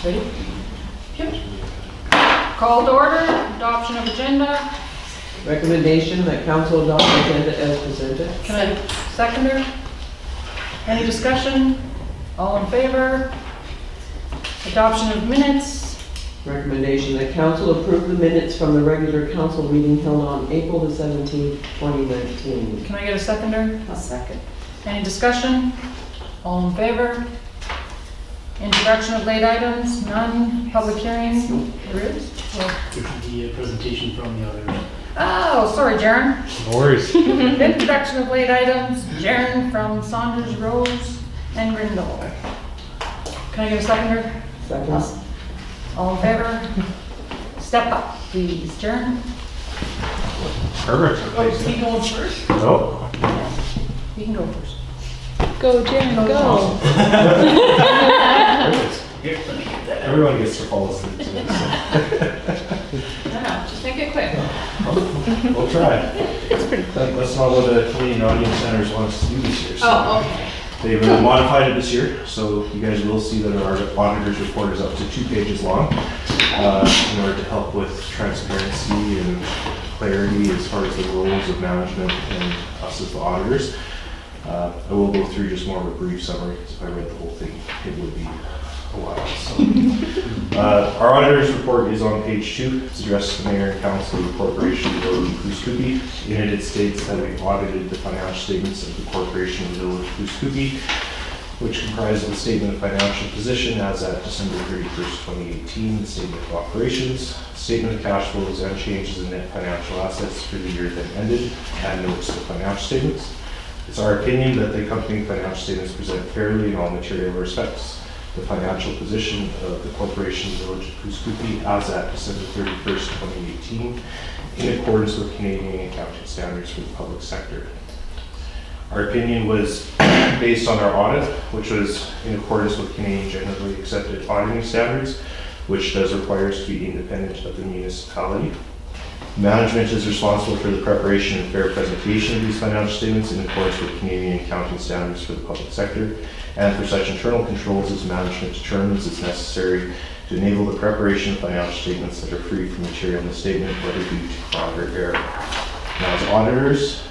Ready? Yep. Call to order, adoption of agenda. Recommendation that council adopt the agenda as presented. Can I seconder? Any discussion? All in favor? Adoption of minutes. Recommendation that council approve the minutes from the regular council meeting held on April the 17th, 2019. Can I get a seconder? A second. Any discussion? All in favor? Introduction of late items, none. Public hearings? There is? There should be a presentation from the auditor. Oh, sorry, Jaren. No worries. Introduction of late items, Jaren from Saunders, Rose, and Grindle. Can I get a seconder? Second. All in favor? Step up, please, Jaren. Perfect. Oh, is he going first? Oh, You can go first. Go, Jim, go. everyone gets to follow suit. Just make it quick. We'll try. That's not what the Canadian Audience Centers want us to do this year. So Oh, okay. they've modified it this year, so you guys will see that our auditor's report is up to 2 pages long in order to help with transparency and clarity as far as the roles of management and us as the auditors. I will go through just more of a brief summary, because if I read the whole thing, it would be a while. So, our auditor's report is on page 2. It's addressed to the mayor and council of the corporation of the Village of Goose Coopee. In it, it states that we audited the financial statements of the corporation of the Village of Goose Coopee, which comprise of the statement of financial position as at December 31st, 2018, the statement of operations, statement of cash flows and changes in net financial assets for the year that ended, and notes of the financial statements. It's our opinion that the accompanying financial statements present fairly in all material respects the financial position of the corporation of the Village of Goose Coopee as at December 31st, 2018, in accordance with Canadian accounting standards for the public sector. Our opinion was based on our audit, which was in accordance with Canadian generally accepted auditing standards, which does require us to be independent of the municipality. Management is responsible for the preparation and fair presentation of these financial statements in accordance with Canadian accounting standards for the public sector, and for such internal controls as management determines is necessary to enable the preparation of financial statements that are free from material misstatement, whether due to fraud or error. Now, as auditors,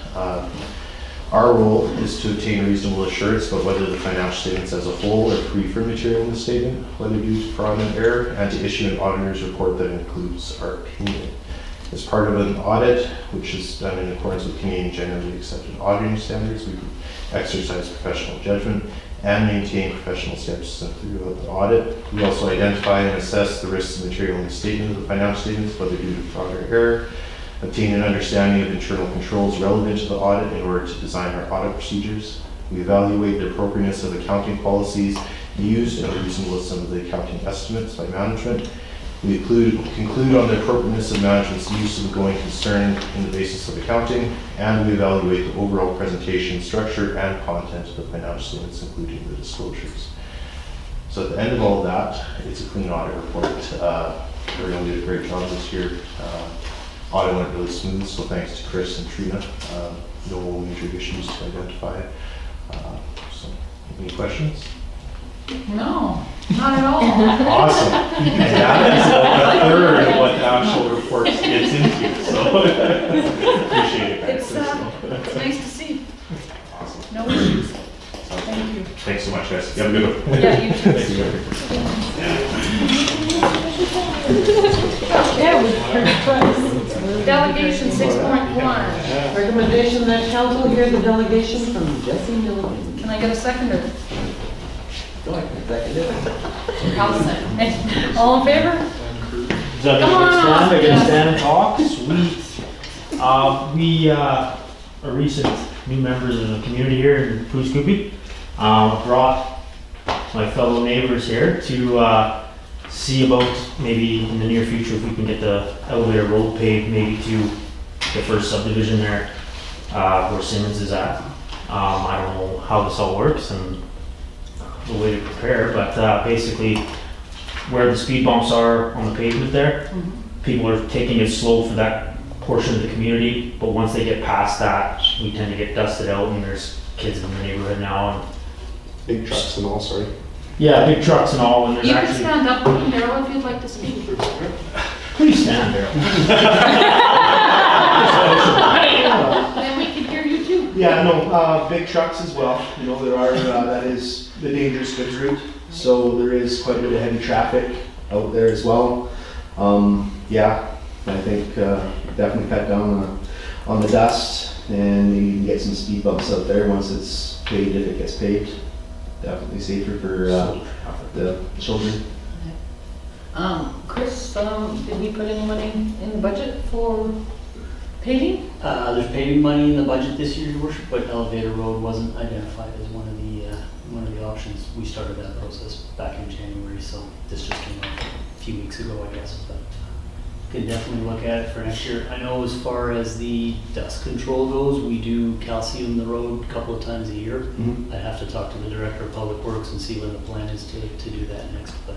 our role is to obtain reasonable assurance about whether the financial statements as a whole are free from material misstatement, whether due to fraud and error, and to issue an auditor's report that includes our opinion. As part of an audit, which is done in accordance with Canadian generally accepted auditing standards, we exercise professional judgment and maintain professional steps throughout the audit. We also identify and assess the risks of material misstatement of the financial statements, whether due to fraud or error, obtain an understanding of internal controls relevant to the audit in order to design our audit procedures. We evaluate the appropriateness of accounting policies used and the reasonableness of the accounting estimates by management. We conclude on the appropriateness of management's use of the going concern in the basis of accounting, and we evaluate the overall presentation, structure, and content of the financial statements, including the disclosures. So at the end of all of that, it's a clean audit report. Everyone did a great job this year. Audit went really smooth, so thanks to Chris and Trina. No major issues to identify. So, any questions? No, not at all. Awesome. And that is a third of what the actual report gets into, so appreciate it, guys. It's nice to see. Awesome. No issues. Thank you. Thanks so much, guys. You have a good one. Yeah, you too. Thank you. Yeah, we heard twice. Delegation 6.1. Recommendation that council hear the delegation from Jesse Milligan. Can I get a seconder? Go ahead, second it. All in favor? Is that Come on gonna stand? up. They're gonna stand and talk? Sweet. We are recent new members of the community here in Goose Coopee. Brought my fellow neighbors here to see about maybe in the near future if we can get the elevator road paved maybe to the first subdivision there where Simmons is at. I don't know how this all works and the way to prepare, but basically where the speed bumps are on the pavement there, people are taking it slow for that portion of the community, but once they get past that, we tend to get dusted out and there's kids in the neighborhood now and Big trucks and all, sorry. Yeah, big trucks and all, and there's You can actually. stand up, Daryl, if you'd like to speak. Please stand there. Then we can hear you too. Yeah, no, big trucks as well. You know, there are, that is the dangerous goods route. So there is quite a bit of heavy traffic out there as well. Yeah, I think definitely cut down on the dust, and maybe you can get some speed bumps out there once it's paved, if it gets paved. Definitely safer for the children. Chris, did we put any money in the budget for paving? There's paving money in the budget this year, Your Worship, but Elevator Road wasn't identified as one of the options. We started that process back in January, so this just came out a few weeks ago, I guess, but could definitely look at it for next year. I know as far as the dust control goes, we do calcium the road a couple of times a year. Mhm. I'd have to talk to the Director of Public Works and see when the plan is to do that next, but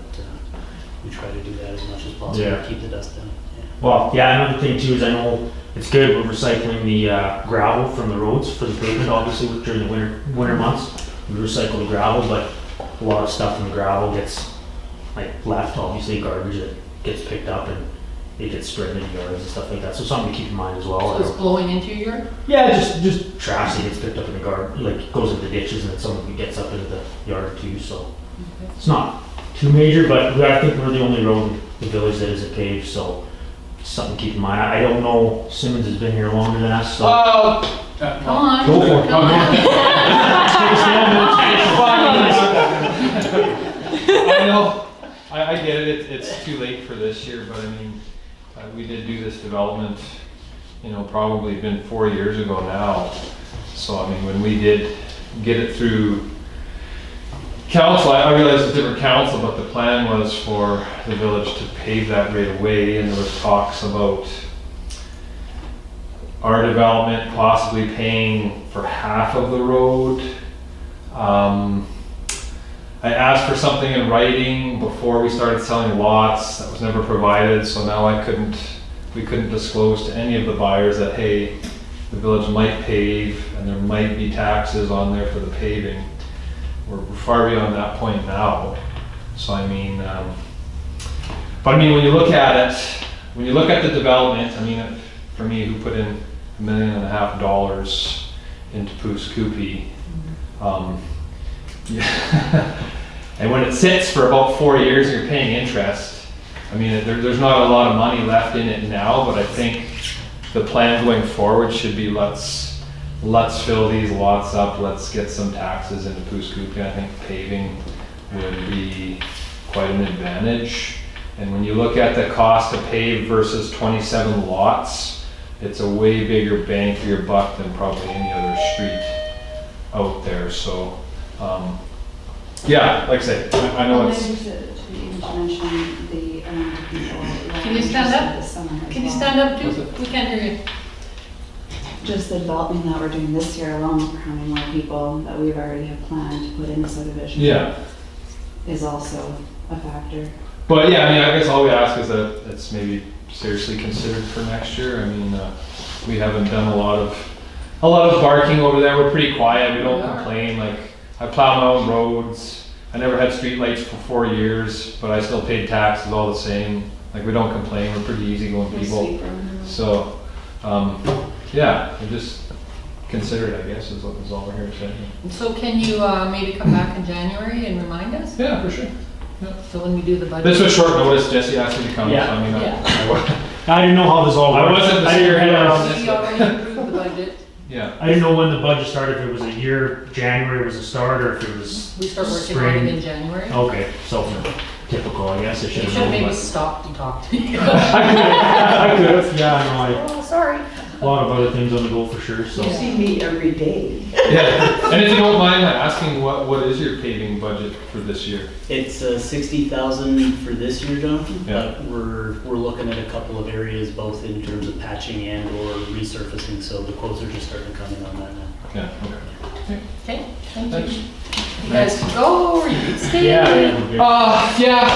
we try to do that as much as possible Yeah. to keep the dust down. Yeah. Well, yeah, another thing too is I know it's good, we're recycling the gravel from the roads for the pavement, obviously during the winter months. We recycle the gravel, but a lot of stuff in the gravel gets like left, obviously garbage that gets picked up and it gets spread into yards and stuff like that. So something to keep in mind as well. So it's blowing into your yard? Yeah, just trash that gets picked up in the garden, like goes into the ditches and then some of it gets up into the yard too, so. It's not too major, but I think we're the only road in the village that isn't paved, so something to keep in mind. I don't know, Simmons has been here longer than us, so. Come on. Go for it. Come on. I know, I get it, it's too late for this year, but I mean, we did do this development, you know, probably been 4 years ago now. So I mean, when we did get it through council, I realized it's a different council, but the plan was for the village to pave that right away, and there was talks about our development possibly paying for half of the road. I asked for something in writing before we started selling lots. That was never provided, so now we couldn't disclose to any of the buyers that, hey, the village might pave and there might be taxes on there for the paving. We're far beyond that point now. So I mean, but I mean, when you look at it, when you look at the development, I mean, for me, who put in $1.5 million into Poos Koopy, yeah. And when it sits for about 4 years and you're paying interest, I mean, there's not a lot of money left in it now, but I think the plan going forward should be let's fill these lots up, let's get some taxes into Poos Koopy. I think paving would be quite an advantage. And when you look at the cost to pave versus 27 lots, it's a way bigger bang for your buck than probably any other street out there. So, yeah, like I say, I know it's. Can you stand up? Can you stand up too? We can't hear you. Just the development that we're doing this year alone, for how many more people that we've already have planned to put in the subdivision. Yeah. Is also a factor. But yeah, I mean, I guess all we ask is that it's maybe seriously considered for next year. I mean, we haven't done a lot of barking over there. We're pretty quiet. We don't complain. Like, I plow my own roads. I never had streetlights for 4 years, but I still paid taxes all the same. Like, we don't complain. We're pretty easygoing people. So, yeah, we just consider it, I guess, is all we're here to say. So can you maybe come back in January and remind us? Yeah, for sure. So when we do the budget? This was short notice. Jesse asked me to come. Yeah. So, I mean, Yeah. I didn't know how this all I worked. wasn't the I didn't spearhead realize- on this. We already approved the budget. Yeah. I didn't know when the budget started, if it was a year, January was the start, or if it was We start working on it spring. in January. Okay, so typical, I guess. I You should should have maybe known. stop to talk to me. I could have, yeah, I know, Oh, sorry. a lot of other things on the go for sure, so. You see me every day. Yeah. And if you don't mind asking, what is your paving budget for this year? It's 60,000 for this year, Jonathan, Yeah. but we're looking at a couple of areas, both in terms of patching and or resurfacing, so the quotes are just starting to come in on that now. Yeah. Okay. Okay, thank Thanks. you. You guys can go or you can stay. Yeah. Yeah.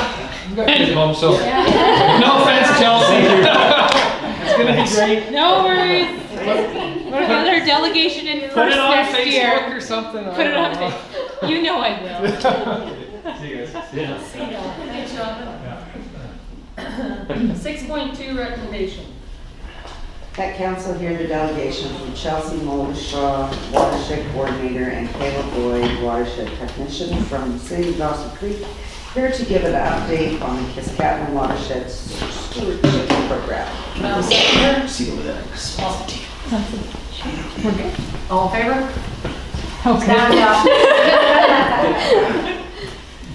I've got kids at home, so Yeah. no offense, Chelsea. It's gonna be great. No worries. What another delegation in Put first it on next Facebook year? or something. Put it on Facebook. You know I will. See you guys. Yeah. Thanks, Jonathan. 6.2 recommendation. That council hearing the delegation from Chelsea Moldeshaw, watershed coordinator, and Caleb Boyd, watershed technician from the city of Dawson Creek, here to give an update on the Kiskatna watershed stewardship program. Seconder. See over there. All in favor? Okay. Stand up.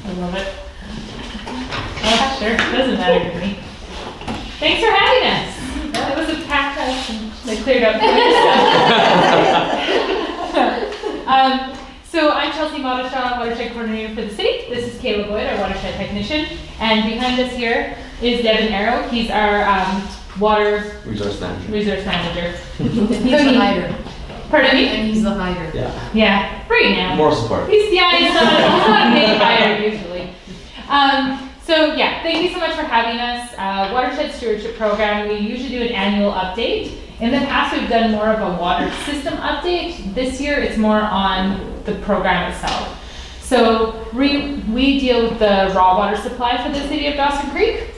I love it. Oh, sure, doesn't matter to me. Thanks for having us. It was a packed house and they cleared up. So I'm Chelsea Moldeshaw, watershed coordinator for the city. This is Caleb Boyd, our watershed technician. And behind us here is Devin Arrow. He's our water Resource manager. He's the hider. Pardon me? And he's the hider. Yeah, right now. More support. He's not a big hire usually. So yeah, thank you so much for having us. Watershed Stewardship Program, we usually do an annual update. In the past, we've done more of a water system update. This year, it's more on the program itself. So we deal with the raw water supply for the city of Dawson Creek.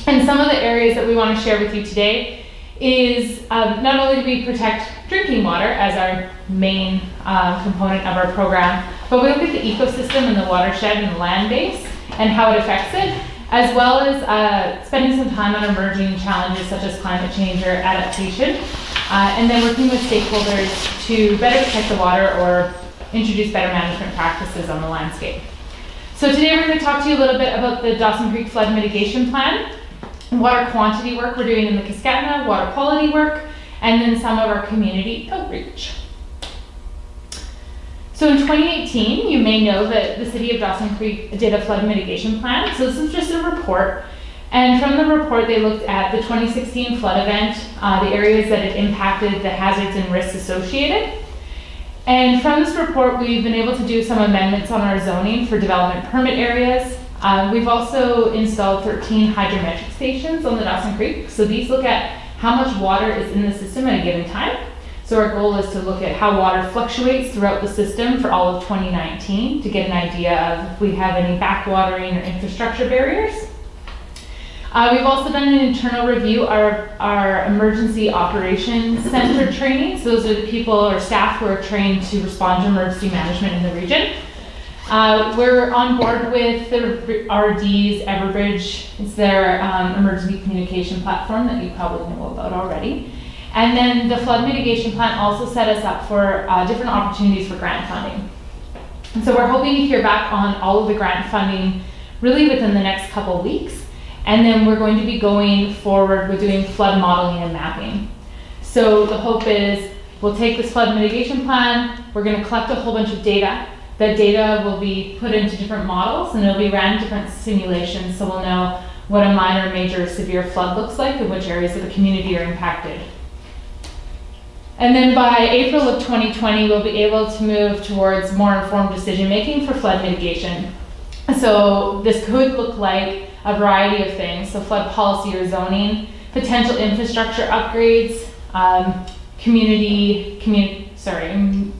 And some of the areas that we want to share with you today is not only do we protect drinking water as our main component of our program, but we look at the ecosystem and the watershed and the land base and how it affects it, as well as spending some time on emerging challenges such as climate change or adaptation, and then working with stakeholders to better protect the water or introduce better management practices on the landscape. So today we're going to talk to you a little bit about the Dawson Creek Flood Mitigation Plan, water quantity work we're doing in the Kiskatna, water quality work, and then some of our community outreach. So in 2018, you may know that the city of Dawson Creek did a flood mitigation plan. So this is just a report. And from the report, they looked at the 2016 flood event, the areas that it impacted, the hazards and risks associated. And from this report, we've been able to do some amendments on our zoning for development permit areas. We've also installed 13 hydrometric stations on the Dawson Creek. So these look at how much water is in the system at a given time. So our goal is to look at how water fluctuates throughout the system for all of 2019 to get an idea of if we have any backwatering or infrastructure barriers. We've also done an internal review of our emergency operations center training. So those are the people or staff who are trained to respond to emergency management in the region. We're on board with the RD's Everbridge. It's their emergency communication platform that you probably know about already. And then the flood mitigation plan also set us up for different opportunities for grant funding. And so we're hoping to hear back on all of the grant funding really within the next couple weeks. And then we're going to be going forward with doing flood modeling and mapping. So the hope is we'll take this flood mitigation plan, we're going to collect a whole bunch of data. That data will be put into different models and it'll be ran in different simulations so we'll know what a minor, major, severe flood looks like and which areas of the community are impacted. And then by April of 2020, we'll be able to move towards more informed decision making for flood mitigation. So this could look like a variety of things. So flood policy or zoning, potential infrastructure upgrades, community communication,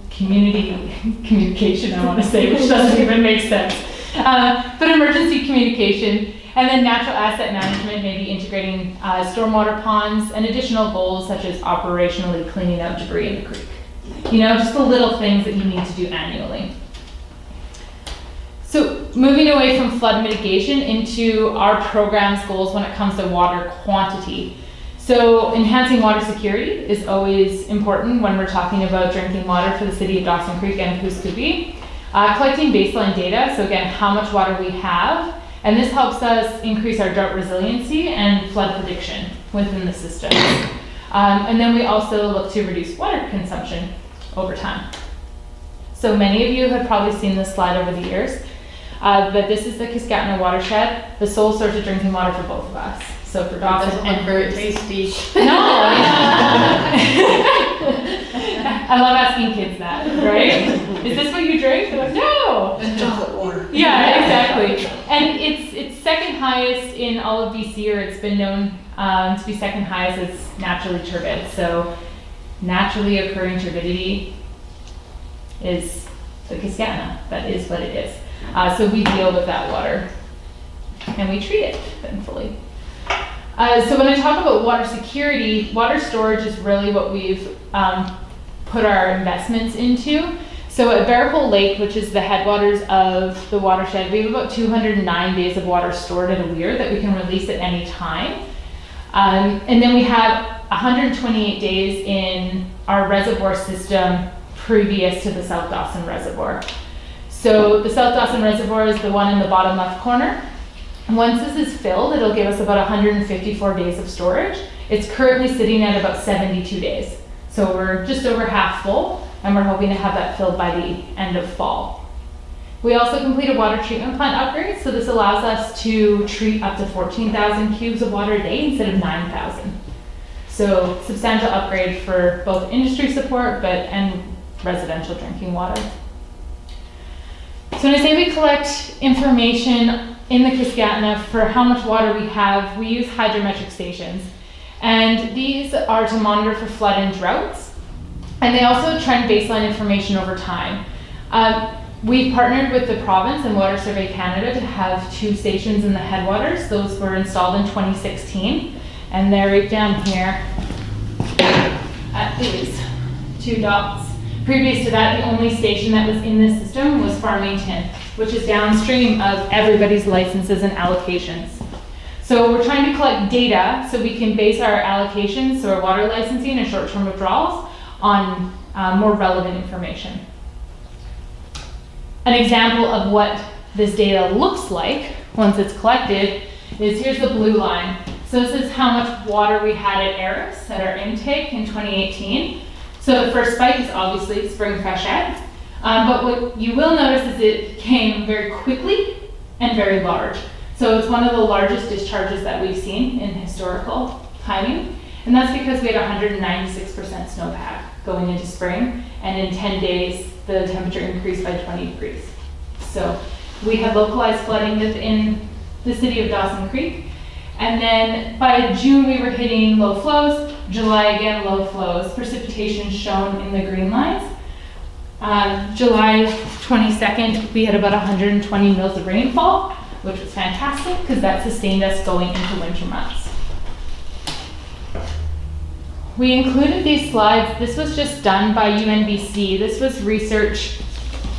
I want to say, which doesn't even make sense. But emergency communication, and then natural asset management, maybe integrating stormwater ponds and additional goals such as operationally cleaning up debris in the creek. You know, just the little things that you need to do annually. So moving away from flood mitigation into our program's goals when it comes to water quantity. So enhancing water security is always important when we're talking about drinking water for the city of Dawson Creek and Pouce Coupe. Collecting baseline data, so again, how much water we have, and this helps us increase our drought resiliency and flood prediction within the system. And then we also look to reduce water consumption over time. So many of you have probably seen this slide over the years, but this is the Kiskatna watershed, the sole source of drinking water for both of us. So for Dawson and very tasty. No! I love asking kids that, right? Is this what you drink? They're like, no! And chocolate water. Yeah, exactly. And it's second highest in all of BC, or it's been known to be second highest as naturally turbid. So naturally occurring turbidity is the Kiskatna. That is what it is. So we deal with that water and we treat it, thankfully. So when I talk about water security, water storage is really what we've put our investments into. So at Bear Hole Lake, which is the headwaters of the watershed, we have about 209 days of water stored at a weir that we can release at any time. And then we have 128 days in our reservoir system previous to the South Dawson Reservoir. So the South Dawson Reservoir is the one in the bottom left corner. Once this is filled, it'll give us about 154 days of storage. It's currently sitting at about 72 days. So we're just over half full, and we're hoping to have that filled by the end of fall. We also completed water treatment plant upgrades, so this allows us to treat up to 14,000 cubes of water a day instead of 9,000. So substantial upgrade for both industry support and residential drinking water. So when I say we collect information in the Kiskatna for how much water we have, we use hydrometric stations. And these are to monitor for flood and droughts. And they also trend baseline information over time. We've partnered with the province and Water Survey Canada to have 2 stations in the headwaters. Those were installed in 2016. And they're right down here at these 2 dots. Previous to that, the only station that was in this system was Farmington, which is downstream of everybody's licenses and allocations. So we're trying to collect data so we can base our allocations, so our water licensing and short-term withdrawals, on more relevant information. An example of what this data looks like once it's collected is, here's the blue line. So this is how much water we had at Eris at our intake in 2018. So the first spike is obviously spring freshet, but what you will notice is it came very quickly and very large. So it's one of the largest discharges that we've seen in historical timing, and that's because we had 196% snowpack going into spring, and in 10 days the temperature increased by 20 degrees. So we had localized flooding within the city of Dawson Creek, and then by June we were hitting low flows. July again, low flows. Precipitation shown in the green lines. July 22nd, we had about 120 mils of rainfall, which was fantastic because that sustained us going into winter months. We included these slides. This was just done by UNBC. This was research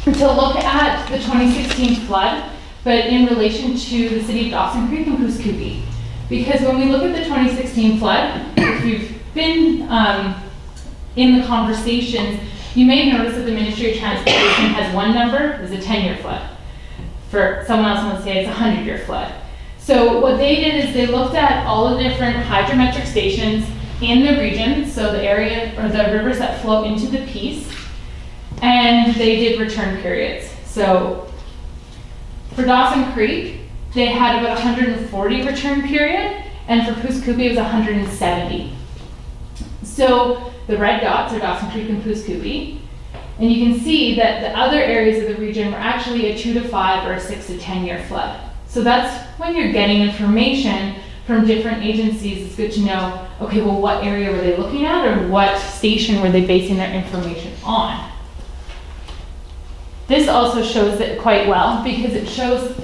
to look at the 2016 flood, but in relation to the city of Dawson Creek and Pouce Coupe. Because when we look at the 2016 flood, if you've been in the conversations, you may notice that the Ministry of Transportation has one number, is a 10-year flood. For someone else wants to say it's a 100-year flood. So what they did is they looked at all the different hydrometric stations in the region, so the area or the rivers that flow into the Peace, and they did return periods. So for Dawson Creek, they had about 140 return period, and for Pouce Coupe it was 170. So the red dots are Dawson Creek and Pouce Coupe, and you can see that the other areas of the region were actually a 2 to 5 or a 6 to 10 year flood. So that's when you're getting information from different agencies, it's good to know, okay, well, what area were they looking at, or what station were they basing their information on? This also shows it quite well because it shows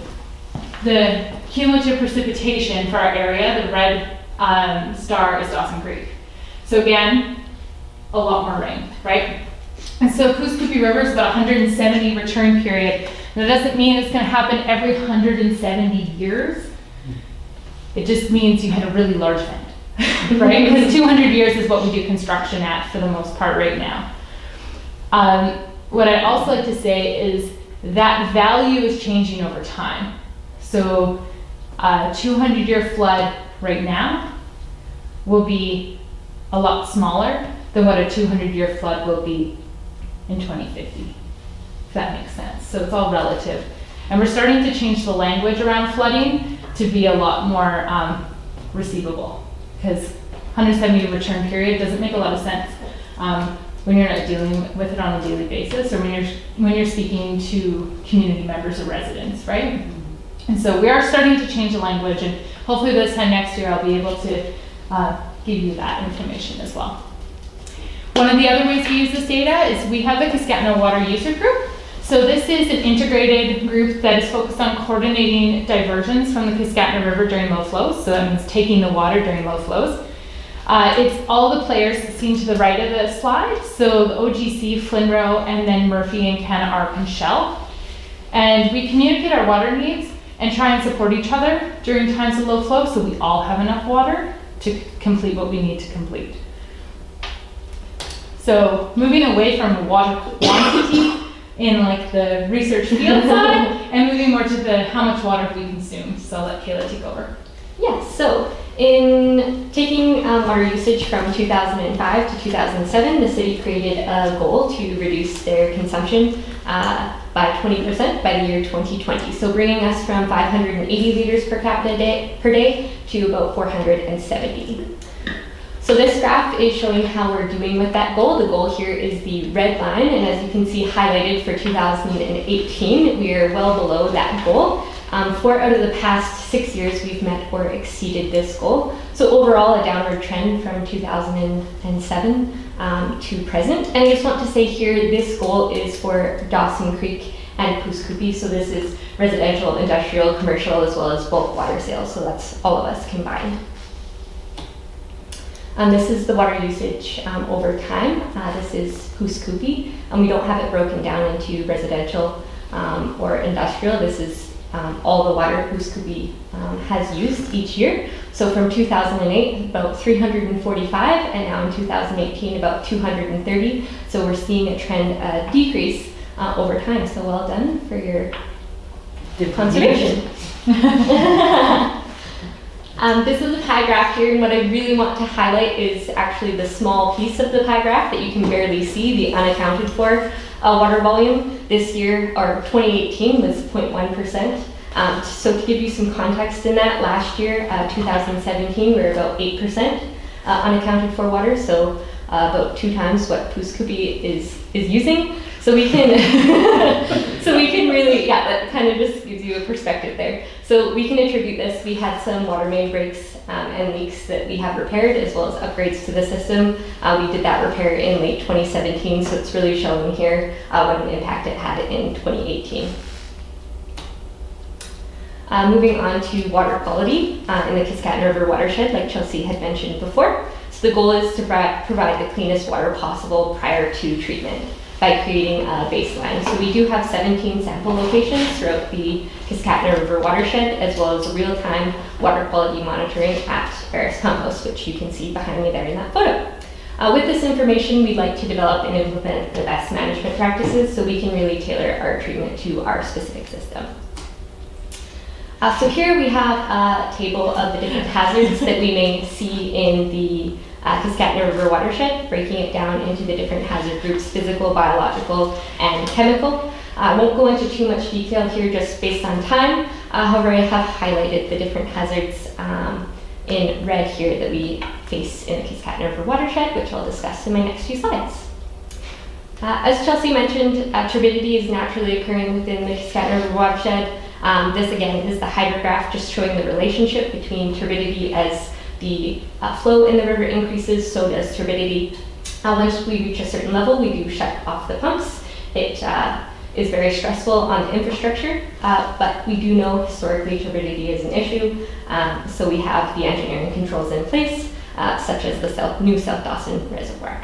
the cumulative precipitation for our area. The red star is Dawson Creek. So again, a lot more rain, right? And so Pouce Coupe River is about 170 return period. That doesn't mean it's going to happen every 170 years. It just means you had a really large event, right? Because 200 years is what we do construction at for the most part right now. What I'd also like to say is that value is changing over time. So a 200-year flood right now will be a lot smaller than what a 200-year flood will be in 2050, if that makes sense. So it's all relative. And we're starting to change the language around flooding to be a lot more receivable, because 170 return period doesn't make a lot of sense when you're not dealing with it on a daily basis, or when you're speaking to community members or residents, right? And so we are starting to change the language, and hopefully this time next year I'll be able to give you that information as well. One of the other ways we use this data is we have the Kiskatna Water User Group. So this is an integrated group that is focused on coordinating diversions from the Piscatna River during low flows. So that means taking the water during low flows. It's all the players seen to the right of the slide. So the OGC, Flinroe, and then Murphy and Canna-Arp and Shell. And we communicate our water needs and try and support each other during times of low flow so we all have enough water to complete what we need to complete. So moving away from water quantity in like the research field side and moving more to the how much water we consume. So I'll let Kayla take over. Yes, so in taking water usage from 2005 to 2007, the city created a goal to reduce their consumption by 20% by the year 2020. So bringing us from 580 liters per capita per day to about 470. So this graph is showing how we're doing with that goal. The goal here is the red line, and as you can see highlighted for 2018, we are well below that goal. 4 out of the past 6 years, we've met or exceeded this goal. So overall, a downward trend from 2007 to present. And I just want to say here, this goal is for Dawson Creek and Pouce Coupe. So this is residential, industrial, commercial, as well as bulk water sales. So that's all of us combined. This is the water usage over time. This is Pouce Coupe, and we don't have it broken down into residential or industrial. This is all the water Pouce Coupe has used each year. So from 2008, about 345, and now in 2018, about 230. So we're seeing a trend decrease over time. So well done for your conservation. This is a pie graph here, and what I really want to highlight is actually the small piece of the pie graph that you can barely see, the unaccounted for water volume. This year, or 2018, was 0.1%. So to give you some context in that, last year, 2017, we were about 8% unaccounted for water, so about 2 times what Pouce Coupe is using. So we can, really, yeah, that kind of just gives you a perspective there. So we can attribute this. We had some water main breaks and leaks that we have repaired, as well as upgrades to the system. We did that repair in late 2017, so it's really showing here what an impact it had in 2018. Moving on to water quality in the Piscatna River watershed, like Chelsea had mentioned before. So the goal is to provide the cleanest water possible prior to treatment by creating a baseline. So we do have 17 sample locations throughout the Piscatna River watershed, as well as real-time water quality monitoring at Ferris Pump House, which you can see behind me there in that photo. With this information, we'd like to develop and implement the best management practices so we can really tailor our treatment to our specific system. So here we have a table of the different hazards that we may see in the Piscatna River watershed, breaking it down into the different hazard groups: physical, biological, and chemical. I won't go into too much detail here just based on time. However, I have highlighted the different hazards in red here that we face in the Piscatna River watershed, which I'll discuss in my next few slides. As Chelsea mentioned, turbidity is naturally occurring within the Piscatna River watershed. This again is the hydrograph, just showing the relationship between turbidity. As the flow in the river increases, so does turbidity. Once we reach a certain level, we do shut off the pumps. It is very stressful on the infrastructure, but we do know historically turbidity is an issue, so we have the engineering controls in place, such as the new South Dawson Reservoir.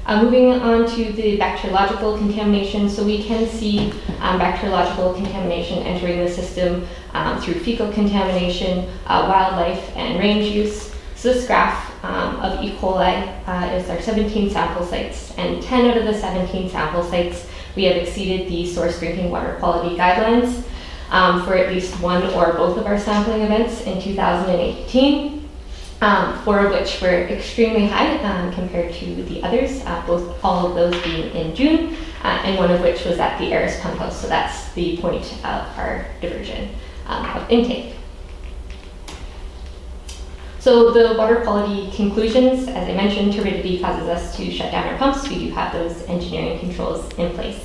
Moving on to the bacteriological contamination, so we can see bacteriological contamination entering the system through fecal contamination, wildlife, and range use. So this graph of E. coli is our 17 sample sites, and 10 out of the 17 sample sites we have exceeded the source drinking water quality guidelines for at least one or both of our sampling events in 2018. 4 of which were extremely high compared to the others, all of those being in June, and one of which was at the Ferris Pump House, so that's the point of our diversion of intake. So the water quality conclusions, as I mentioned, turbidity causes us to shut down our pumps. We do have those engineering controls in place.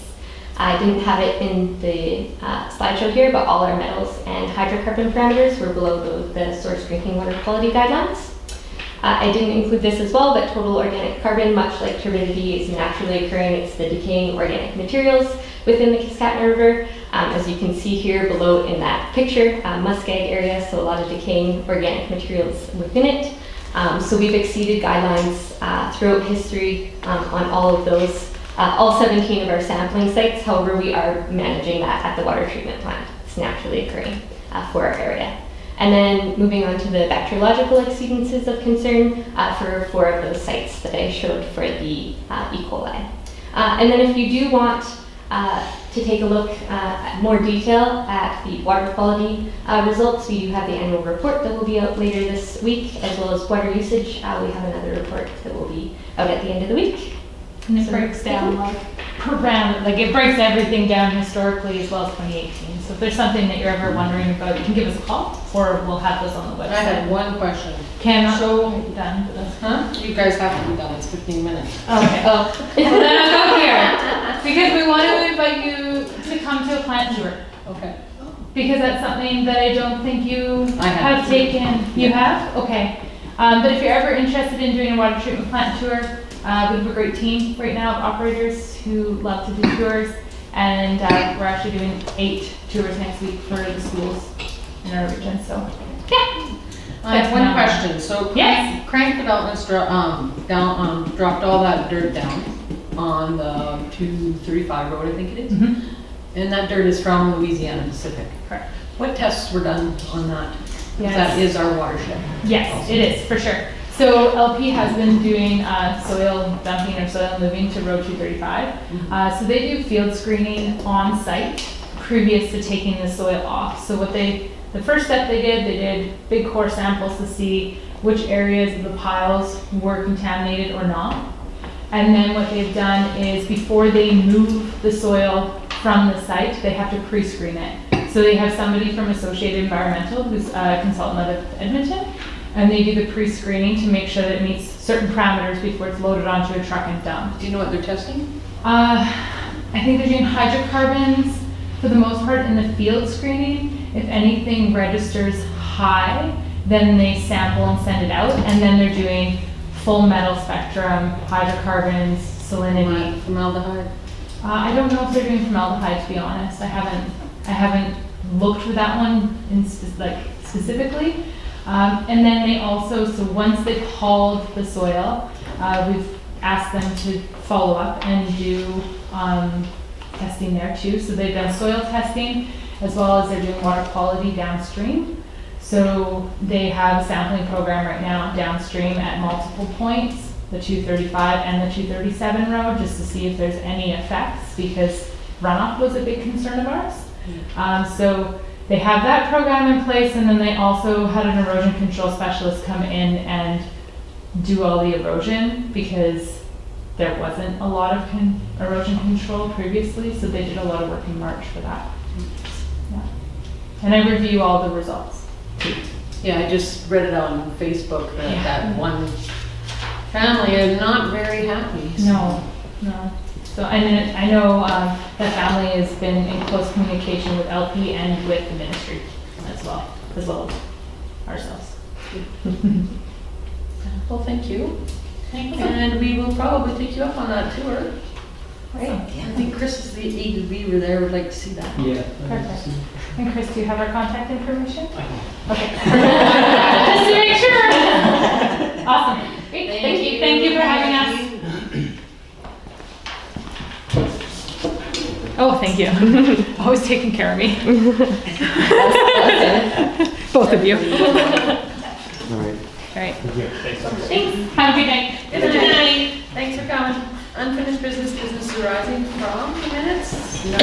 I didn't have it in the slideshow here, but all our metals and hydrocarbon parameters were below the source drinking water quality guidelines. I didn't include this as well, but total organic carbon, much like turbidity, is naturally occurring. It's the decaying organic materials within the Kiskatna River. As you can see here below in that picture, muskeg area, so a lot of decaying organic materials within it. So we've exceeded guidelines throughout history on all of those, all 17 of our sampling sites. However, we are managing that at the water treatment plant. It's naturally occurring for our area. And then moving on to the bacteriological exceedances of concern for 4 of those sites that I showed for the E. coli. And then if you do want to take a look at more detail at the water quality results, we do have the annual report that will be out later this week, as well as water usage. We have another report that will be out at the end of the week. And it breaks down like it breaks everything down historically as well as 2018. So if there's something that you're ever wondering about, you can give us a call, or we'll have this on the website. I had one question. Cannot be done. Huh? You guys have to be done, it's 15 minutes. Okay. Well, then I'll go here. Because we want to invite you to come to a plant tour. Okay. Because that's something that I don't think you I have. have taken. You have? Okay. But if you're ever interested in doing a water treatment plant tour, we have a great team right now of operators who love to do tours. And we're actually doing 8 tours next week for the schools in our region. So, yeah. I have one question. So Yes. Crank Development's dropped all that dirt down on the 235 road, I think it is. Mhm. And that dirt is from Louisiana Pacific. Correct. What tests were done on that? Yes. That is our watershed. Yes, it is, for sure. So LP has been doing soil dumping or soil moving to Road 235. So they do field screening on site previous to taking the soil off. So the first step they did big core samples to see which areas of the piles were contaminated or not. And then what they've done is before they move the soil from the site, they have to pre-screen it. So they have somebody from Associated Environmental, who's a consultant out of Edmonton, and they do the pre-screening to make sure that it meets certain parameters before it's loaded onto a truck and dumped. Do you know what they're testing? I think they're doing hydrocarbons for the most part in the field screening. If anything registers high, then they sample and send it out, and then they're doing full metal spectrum, hydrocarbons, salinity. Formaldehyde? I don't know if they're doing formaldehyde, to be honest. I haven't looked for that one specifically. And then they also, so once they've hauled the soil, we've asked them to follow up and do testing there too. So they've done soil testing as well as they're doing water quality downstream. So they have a sampling program right now downstream at multiple points, the 235 and the 237 road, just to see if there's any effects, because runoff was a big concern of ours. So they have that program in place, and then they also had an erosion control specialist come in and do all the erosion, because there wasn't a lot of erosion control previously, so they did a lot of work in March for that. Yeah. And I review all the results. Yeah, I just read it on Facebook that Yeah. that one family is not very happy. So. No. So, and then I know that family has been in close communication with LP and with the ministry as well as ourselves. Well, thank you. Thank you. And we will probably take you up on that tour. Right. I think Chris is the eager beaver there, would like to see that. Yeah. Perfect. And Chris, do you have our contact information? Okay. Just to make sure. Awesome. Great. Thank you. Thank you for having us. Oh, thank you. Always taking care of me. Both of you. All right. All right. Thanks. Thanks. Have a good night. Good night. Thanks for coming. Unfinished business arising from the minutes? No.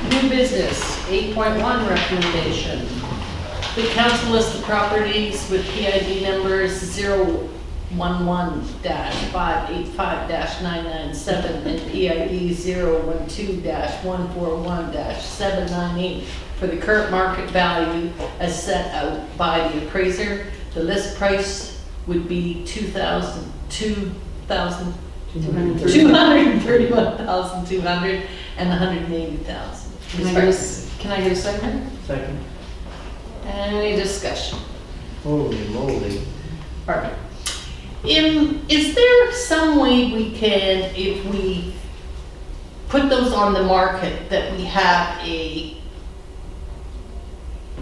New business, 8.1 recommendation. The council lists the properties with PID numbers 011-585-997 and PID 012-141-798 for the current market value as set out by the appraiser. The list price would be $231,200 and $180,000. Can I get a second? Second. Any discussion? Holy moly. Perfect. Is there some way we can, if we put those on the market, that we have a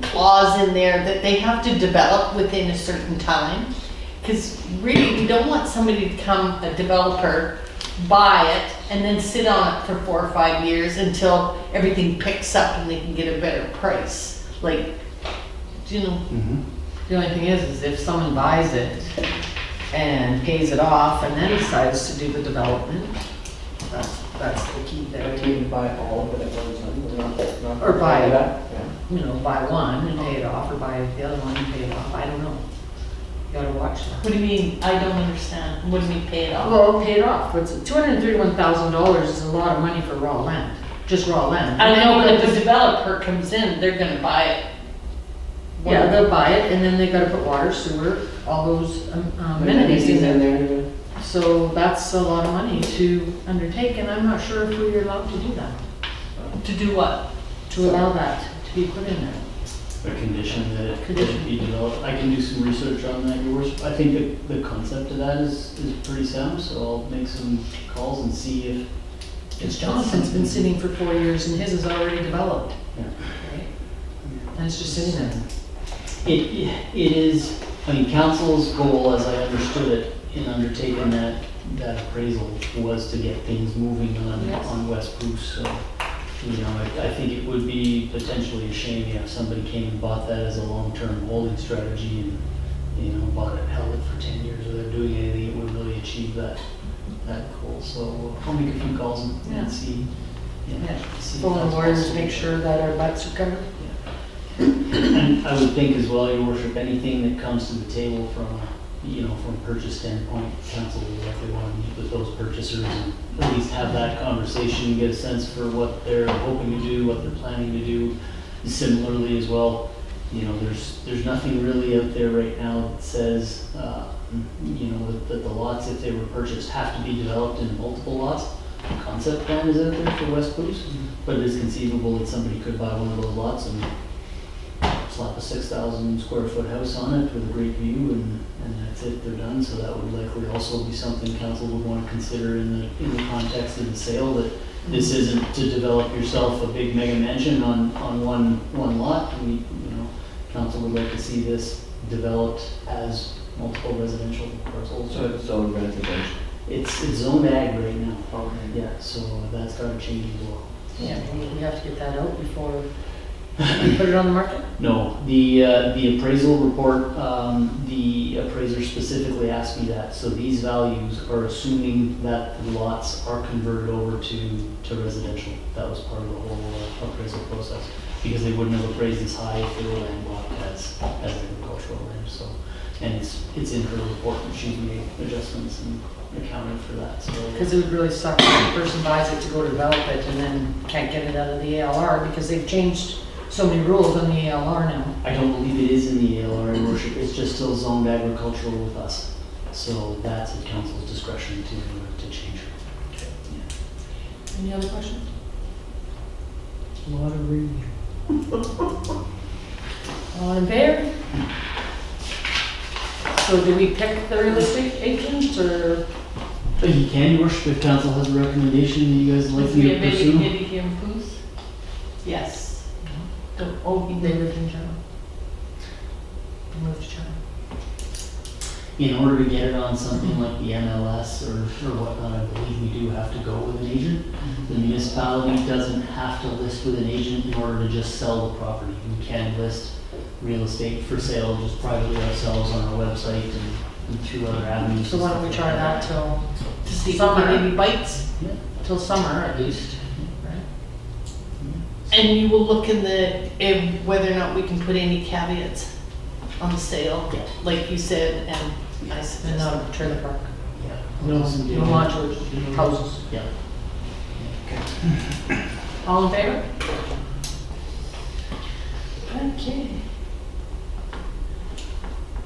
clause in there that they have to develop within a certain time? Because really, we don't want somebody to come, a developer, buy it, and then sit on it for 4 or 5 years until everything picks up and they can get a better price. Like, do you know? The only thing is if someone buys it and pays it off and then decides to do the development, that's the key there. You can buy all of it at one time, Or buy that. You know, buy one and pay it off, or buy the other one and pay it off, I don't know. You gotta watch that. What do you mean? I don't understand. What do you mean pay it off? Well, pay it off, it's $231,000 is a lot of money for raw land, just raw land. I And then know, you but gotta if the developer comes in, they're gonna buy it. Yeah, they'll buy it, and then they gotta put water, sewer, all those amenities in there. So that's a lot of money to undertake, and I'm not sure if we're allowed to do that, To do what? to allow that to be put in there. A condition that it Condition. be developed. I can do some research on that, Your Worship. I think the concept of that is pretty sound, so I'll make some calls and see if. Because Jonathan's been sitting for 4 years, and his is already developed. Yeah. Right? And it's just sitting there. It is, I mean, council's goal, as I understood it, in undertaking that appraisal was to get things moving Yes. on West Bruce, so. You know, I think it would be potentially a shame if somebody came and bought that as a long-term holding strategy and, you know, bought it, held it for 10 years without doing anything, it would really achieve that goal. So I'll make a few calls Yeah. and see. Yeah. see if Phone the that's lawyers, possible. make sure that our butts are covered. And I would think as well, Your Worship, anything that comes to the table from, from a purchase standpoint, council will likely want to meet with those purchasers and at least have that conversation, get a sense for what they're hoping to do, what they're planning to do. Similarly as well, there's nothing really out there right now that says, that the lots, if they were purchased, have to be developed in multiple lots. The concept plan is out there for West Bruce, but it is conceivable that somebody could buy one of those lots and slap a 6,000 square foot house on it with a great view and that's it, they're done. So that would likely also be something council would want to consider in the context of the sale, that this isn't to develop yourself a big mega mansion on one lot. Council would like to see this developed as multiple residential parcels. So it's zoned residential. It's zoned ag right now. Yeah, so that's got to change as well. Yeah, we have to get that out before we put it on the market? No, the appraisal report, the appraiser specifically asked me that. So these values are assuming that the lots are converted over to residential. That was part of the whole appraisal process, because they wouldn't have appraised as high if they were landlocked as agricultural land. So, and it's in her report, and she's made adjustments and accounted for that. So Because it would really suck if the person buys it to go develop it and then can't get it out of the ALR because they've changed so many rules on the ALR now. I don't believe it is in the ALR, Your Worship. It's just still zoned agricultural with us. So that's at council's discretion to change. Any other questions? A lot of reading. All in favor? So do we pick the real estate agents or? But you can, Your Worship, if council has a recommendation that you guys would like me to pursue. Yes. Oh, they lived in China. They moved to China. In order to get it on something like the MLS or whatnot, I believe we do have to go with an agent. The municipality doesn't have to list with an agent in order to just sell the property. We can list real estate for sale just privately ourselves on our website and through other avenues. So why don't we try that till To see if Summer. any bites. Yeah. till summer at least? And you will look in whether or not we can put any caveats on the sale, Yeah. like you said, and I And said, not a trailer park. Yeah. No modular houses. Yeah. All in favor? Okay.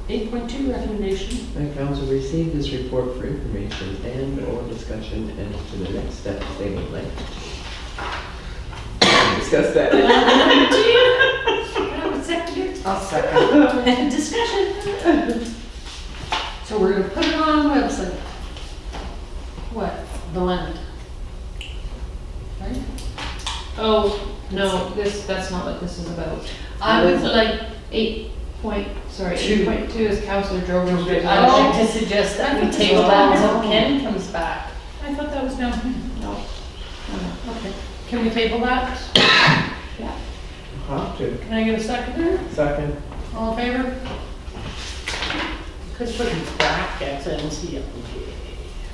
8.2 recommendation. The council received this report for information and/or discussion and to the next steps they would like to discuss that. I'll second. discussion. So we're gonna put it on this is about. I would like, 8.2 is Councillor Drover's. I would like to suggest that we table that until Ken comes back. I thought that was down here. No. Okay. Can we table that? Have to. Can I get a seconder? Second. All in favor? Could put in brackets and see it.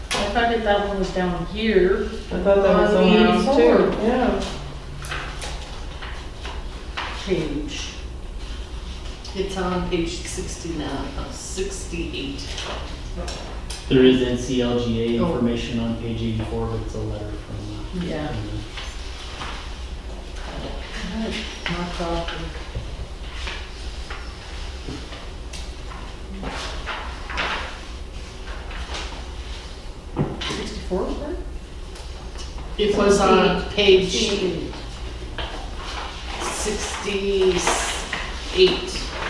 I thought that one was down here. I thought that was On somewhere else 84. too. Yeah. Page. It's on page 69, 68. There is NCLGA Oh. information on page 84, but it's a letter from. Yeah. from Mark off. 64, right? It was on page 68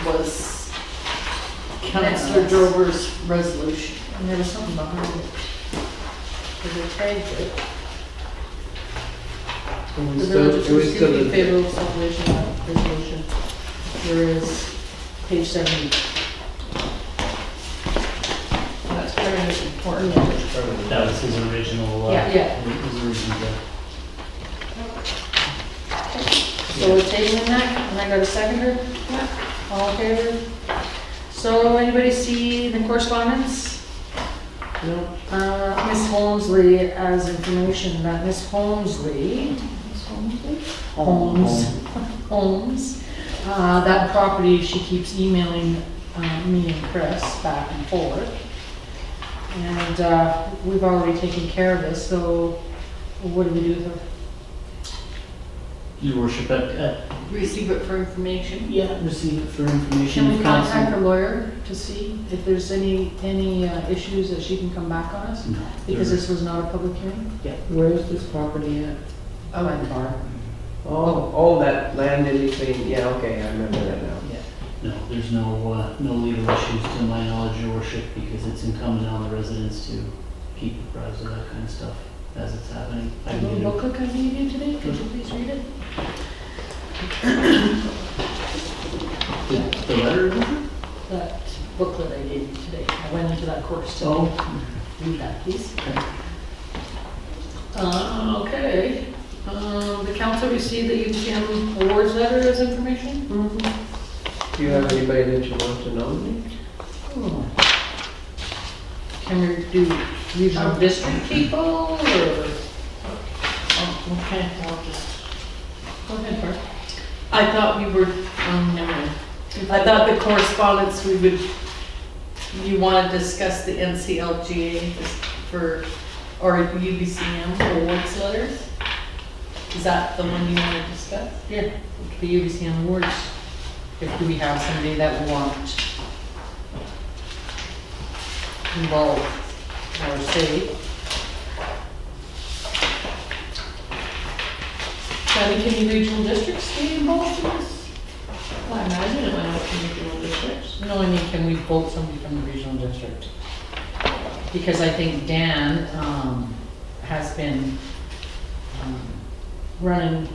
was Councillor Drover's resolution. And there was something behind it. Because they tagged it. It was The still, village it of was Spruce still Creek the, favorable subdivision resolution. There is page 70. That's very important. That was his original. Yeah. His original. So we're tabling that, and I got a seconder? All in favor? So anybody see the correspondence? no, Miss Holmesley as information that Miss Holmesley, Holmes, that property, she keeps emailing me and Chris back and forth. And we've already taken care of this, so what do we do with her? Your worship, Receive it for information. yeah, receive it for information. Can we of contact council. her lawyer to see if there's any issues that she can come back on us? No, Because there- this was not a public hearing? where's this property at? Oh, at the bar. Oh, that land in between, yeah, okay, I remember that now. No, there's no legal issues to my knowledge, your worship, because it's incumbent on the residents to keep apprised of that kind of stuff as it's happening. I The can little get it. booklet I gave you today, could you please read it? The letter? That booklet I gave you today, I went into that course today. Oh. Read that, please. Okay. Okay, the council received the UTM awards letter as information? Do you have anybody that you want to nominate? Can we do regional district people, or? Okay, I'll just. Go ahead, Bart. I thought we were, never mind. I thought the correspondence you want to discuss the NCLGA or UBCM awards letters? Is that the one you want to discuss? Yeah, the UBCM awards. Do we have somebody that we want involved or say? Can you regional districts be involved in this? Well, I imagine it went out to regional districts. No, I mean, can we vote somebody from the regional district? Because I think Dan has been running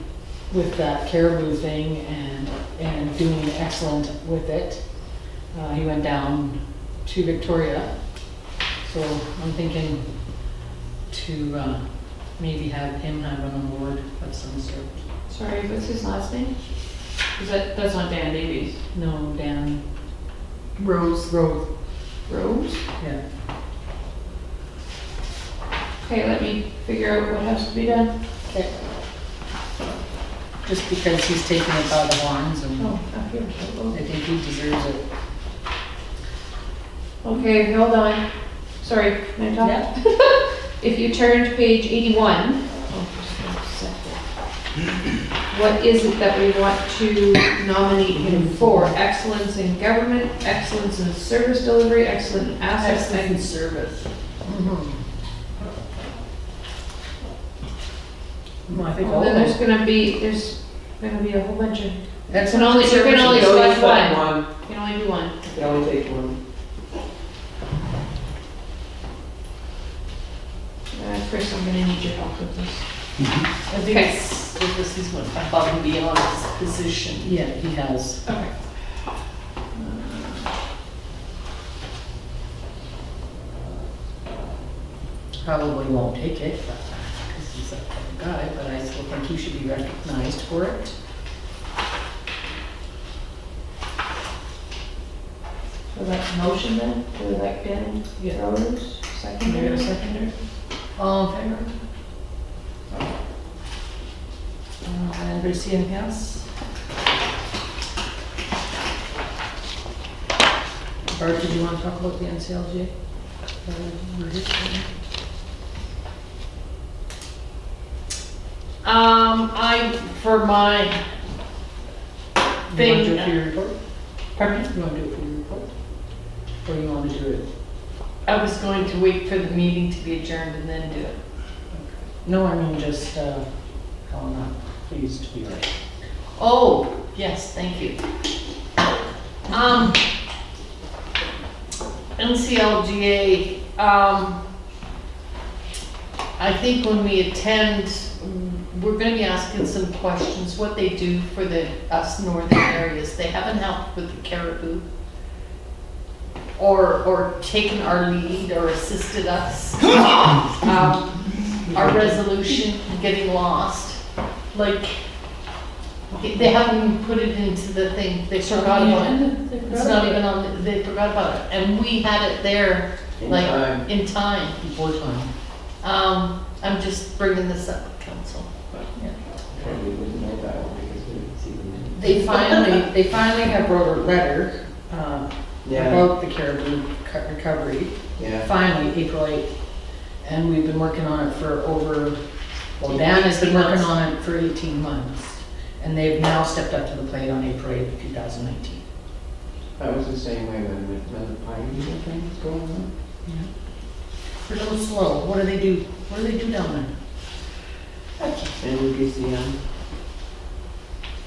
with that caribou thing and doing excellent with it. He went down to Victoria, so I'm thinking to maybe have him have an award of some sort. Sorry, what's his last name? That's not Dan Davies. No, Dan. Rose. Rose? Yeah. Okay, let me figure out what has to be done. Okay. Just because he's taken it by the horns and Oh, here. I think he deserves it. Okay, hold on. Sorry, can I talk? Yeah. If you turn to page 81, what is it that we want to nominate him for? Excellence in government, excellence in service delivery, excellent in assets and service. Well, I think Well, all then of there's them. gonna be a whole bunch of, That's you can only You can only select select one. one. You can only do one. You can only take one. Chris, I'm gonna need your help with this. I think this is what above and beyond his position. Yeah, he has. Okay. Probably won't take it, because he's a tough guy, but I still think he should be recognized for it. So that motion then, to elect Dan Rose, Can I get a seconder? seconder? All in favor? Anybody see anything else? Bart, did you want to talk about the NCLGA? For my You want to thing. do it for your report? Pardon? You want to do it for your report? Or you want to do it? I was going to wait for the meeting to be adjourned and then do it. No, I mean just, how I'm not pleased to be right. Oh, yes, thank you. NCLGA, I think when we attend, we're gonna be asking some questions, what they do for us northern areas. They haven't helped with the caribou or taken our lead or assisted us. Our resolution getting lost, like, they haven't even put it into the thing, they forgot about it. It's not even on, they forgot about it, and we had it there, like, in time. Before time. I'm just bringing this up, council. Probably wouldn't know that one because we didn't see them. They finally have wrote a letter, Yeah, about the caribou recovery. yeah. Finally, April 8th. And we've been working on it for over, well, Dan has been working on it for 18 months. And they've now stepped up to the plate on April 8th, 2019. That was the same way when the pine beetle thing was going on. They're a little slow. What do they do? What do they do down there? And UPCM.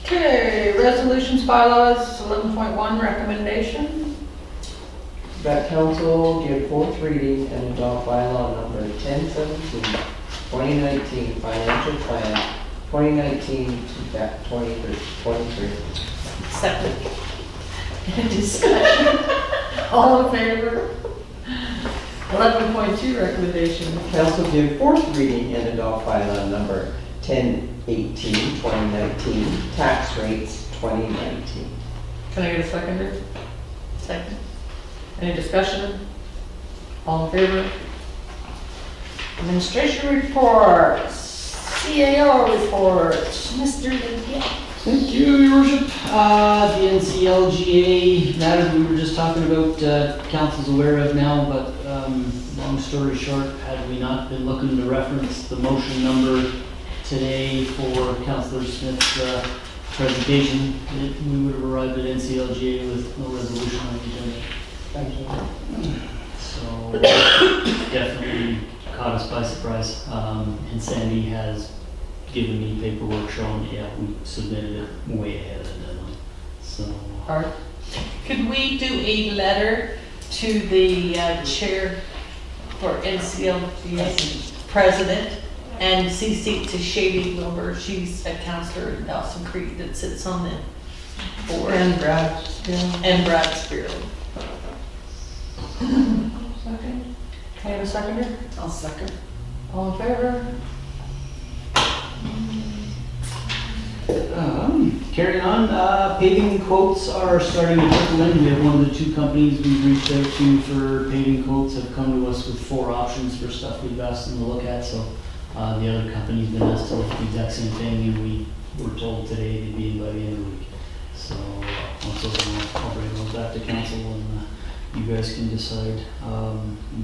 Okay, resolutions, bylaws, 11.1 recommendation. That council give fourth reading and adopt bylaw number 1017, 2019 financial plan, 2019 to 2023. Second. Any discussion? All in favor? 11.2 recommendation. Council give fourth reading and adopt bylaw number 1018, 2019, tax rates 2019. Can I get a seconder? Second. Any discussion? All in favor? Administration reports, CAO reports, Mr. Liddell. Thank you, Your Worship. The NCLGA matter we were just talking about, council's aware of now, but long story short, had we not been looking to reference the motion number today for Councillor Smith's presentation, we would have arrived at NCLGA with no resolution on the agenda. Thank you. So definitely caught us by surprise. And Sandy has given me paperwork showing, yeah, we submitted it way ahead of the deadline. So. Art, could we do a letter to the chair for NCLGA president and CC to Shady Wilbur? She's a counselor in Dawson Creek that sits on the board. And Brad. And Brad Spearley. Second. Can I have a seconder? I'll second. All in favor? Carrying on, paving quotes are starting to trickle in. We have one of the two companies we've reached out to for paving quotes have come to us with 4 options for stuff we've asked them to look at. So the other company's been asked to look at the exact same thing, and we were told today they'd be in by the end of the week. So once those are in, I'll bring those back to council, and you guys can decide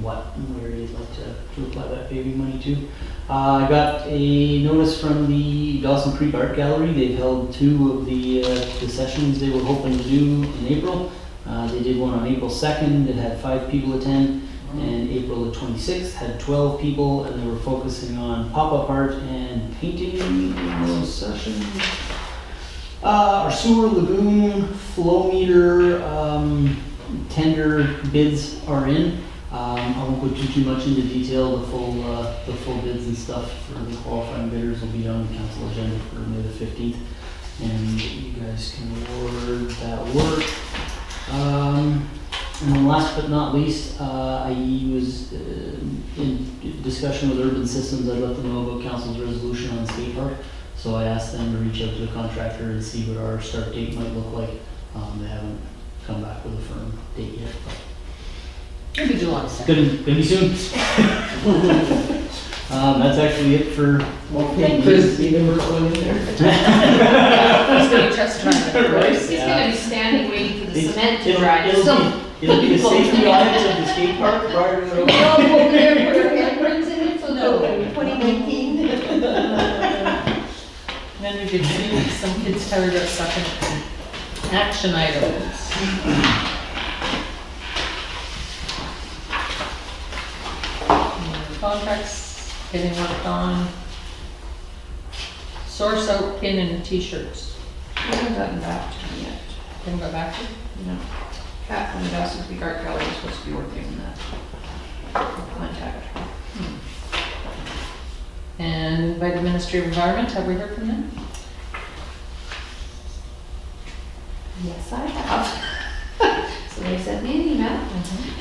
where you'd like to apply that paving money to. I got a notice from the Dawson Creek Art Gallery. They've held 2 of the sessions they were hoping to do in April. They did one on April 2nd that had 5 people attend, and April the 26th had 12 people, and they were focusing on pop-up art and painting in those sessions. Our sewer lagoon flow meter tender bids are in. I won't go too much into detail. The full bids and stuff for the qualifying bidders will be on the council agenda for May the 15th. And you guys can award that work. And then last but not least, I was in discussion with Urban Systems. I let them know about council's resolution on skate park. So I asked them to reach out to the contractor and see what our start date might look like. They haven't come back with a firm date yet, but Maybe July 2nd. gonna be soon. That's actually it for. Chris, be the first one in there. He's gonna trust me. Right? He's gonna be standing waiting for the It- cement to it'll- dry. it'll So- be- It'll be a safety audit of the skate park prior to the. We all go over there, put our handprints in it, so no. 2019. Then we could see some kids tired of second action items. Contracts getting worked on. Source out pin and t-shirts. We haven't gotten back to me yet. Can go back to? No. Kat from the Dawson Creek Art Gallery is supposed to be working on that. I'll contact her. And by the Ministry of Environment, have we heard from them? Yes, I have. So they sent me an email,